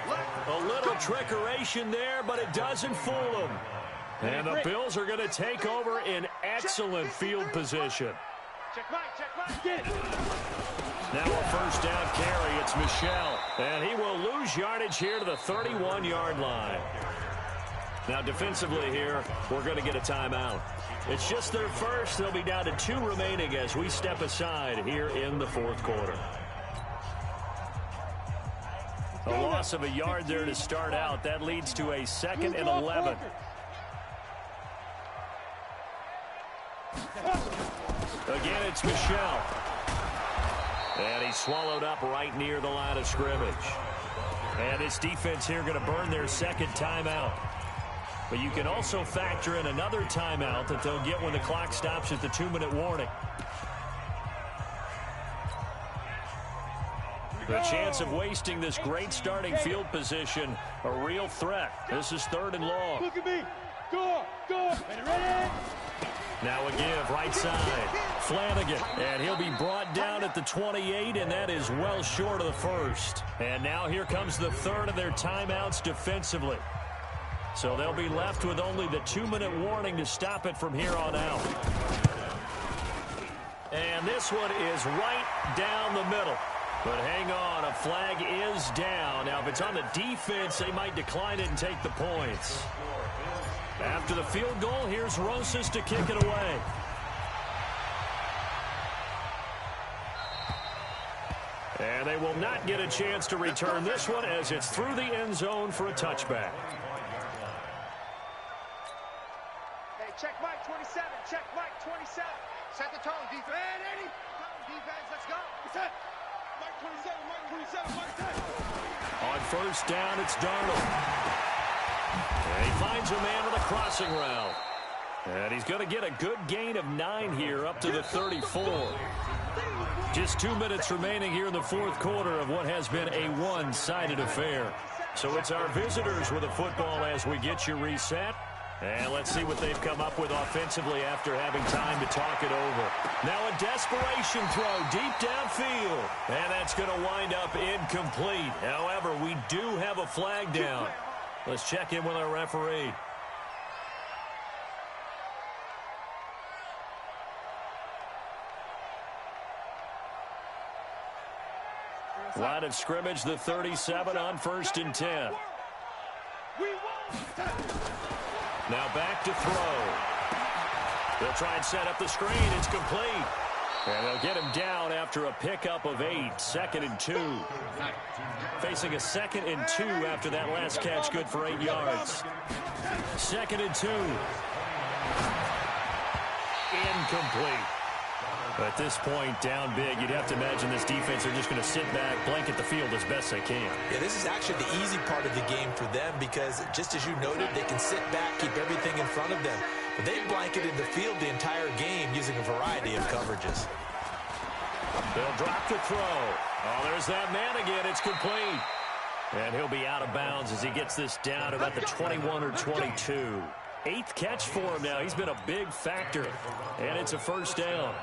A little trickeration there, but it doesn't fool them. And the Bills are going to take over in excellent field position. Now a first down carry, it's Michelle. And he will lose yardage here to the 31-yard line. Now defensively here, we're going to get a timeout. It's just their first. They'll be down to 2 remaining as we step aside here in the 4th quarter. A loss of a yard there to start out. That leads to a 2nd and 11. Again, it's Michelle. And he's swallowed up right near the line of scrimmage. And this defense here going to burn their 2nd timeout. But you can also factor in another timeout that they'll get when the clock stops at the 2-minute warning. The chance of wasting this great starting field position, a real threat. This is 3rd and long. Look at me. Go. Ready. Now a give, right side. Flanagan, and he'll be brought down at the 28, and that is well short of the first. And now here comes the third of their timeouts defensively. So they'll be left with only the 2-minute warning to stop it from here on out. And this one is right down the middle. But hang on, a flag is down. Now, if it's on the defense, they might decline it and take the points. After the field goal, here's Rosas to kick it away. And they will not get a chance to return this one as it's through the end zone for a touchback. Hey, check Mike 27. Check Mike 27. Set the tone, defense. Hey, Eddie. Defense, let's go. Set. Mike 27, Mike 27, Mike 10. On first down, it's Darnold. And he finds a man with a crossing route. And he's going to get a good gain of 9 here up to the 34. Just 2 minutes remaining here in the fourth quarter of what has been a one-sided affair. So it's our visitors with the football as we get you reset. And let's see what they've come up with offensively after having time to talk it over. Now a desperation throw deep downfield. And that's going to wind up incomplete. However, we do have a flag down. Let's check in with our referee. Line of scrimmage, the 37 on 1st and 10. Now back to throw. They'll try and set up the screen. It's complete. And they'll get him down after a pickup of 8. 2nd and 2. Facing a 2nd and 2 after that last catch. Good for 8 yards. 2nd and 2. Incomplete. At this point, down big, you'd have to imagine this defense are just going to sit back, blanket the field as best they can. Yeah, this is actually the easy part of the game for them because, just as you noted, they can sit back, keep everything in front of them. But they've blanketed the field the entire game using a variety of coverages. They'll drop the throw. Oh, there's that man again. It's complete. And he'll be out of bounds as he gets this down about the 21 or 22. 8th catch for him now. He's been a big factor. And it's a first down.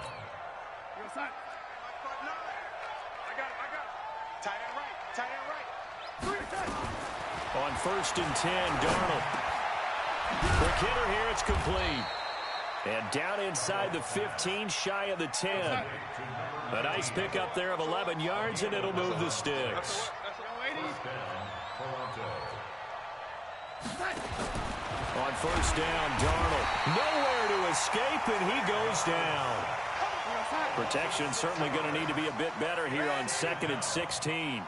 On 1st and 10, Darnold. Quick hitter here, it's complete. And down inside the 15, shy of the 10. A nice pickup there of 11 yards, and it'll move the sticks. On first down, Darnold. Nowhere to escape, and he goes down. Protection certainly going to need to be a bit better here on 2nd and 16.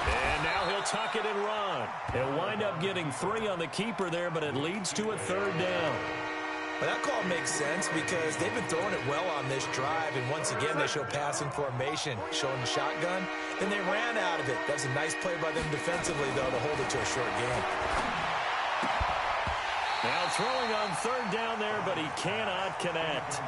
And now he'll tuck it and run. He'll wind up getting 3 on the keeper there, but it leads to a 3rd down. Well, that call makes sense because they've been throwing it well on this drive, and once again they show passing formation, showing the shotgun. Then they ran out of it. That's a nice play by them defensively, though, to hold it to a short game. Now throwing on 3rd down there, but he cannot connect.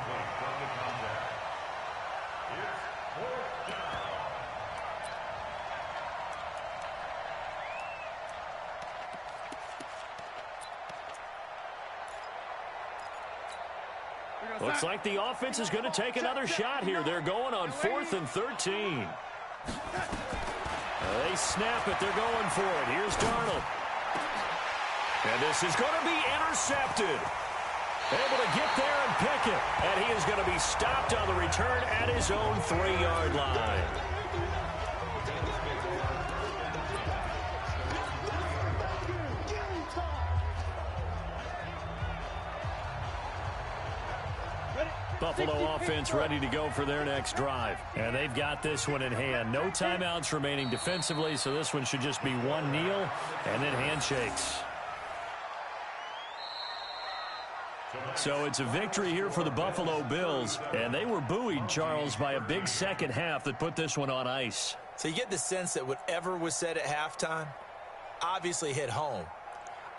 Looks like the offense is going to take another shot here. They're going on 4th and 13. They snap it. They're going for it. Here's Darnold. And this is going to be intercepted. Able to get there and pick it. And he is going to be stopped on the return at his own 3-yard line. Buffalo offense ready to go for their next drive. And they've got this one in hand. No timeouts remaining defensively, so this one should just be one kneel and then handshakes. So it's a victory here for the Buffalo Bills. And they were buoyed, Charles, by a big second half that put this one on ice. So you get the sense that whatever was said at halftime obviously hit home.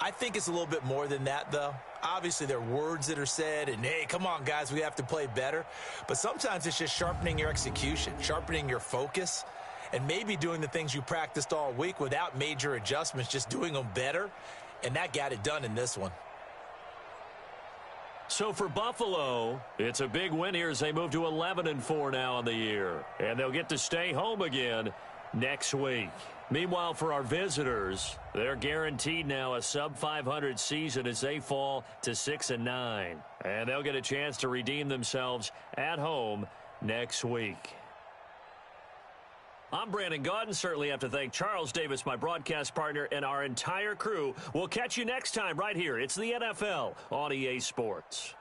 I think it's a little bit more than that, though. Obviously, there are words that are said, and, hey, come on, guys, we have to play better. But sometimes it's just sharpening your execution, sharpening your focus, and maybe doing the things you practiced all week without major adjustments, just doing them better. and that got it done in this one. So for Buffalo, it's a big win here as they move to 11-4 now in the year. And they'll get to stay home again next week. Meanwhile, for our visitors, they're guaranteed now a sub-500 season as they fall to 6-9. And they'll get a chance to redeem themselves at home next week. I'm Brandon Gaudin. Certainly have to thank Charles Davis, my broadcast partner, and our entire crew. We'll catch you next time right here. It's the NFL on EA Sports.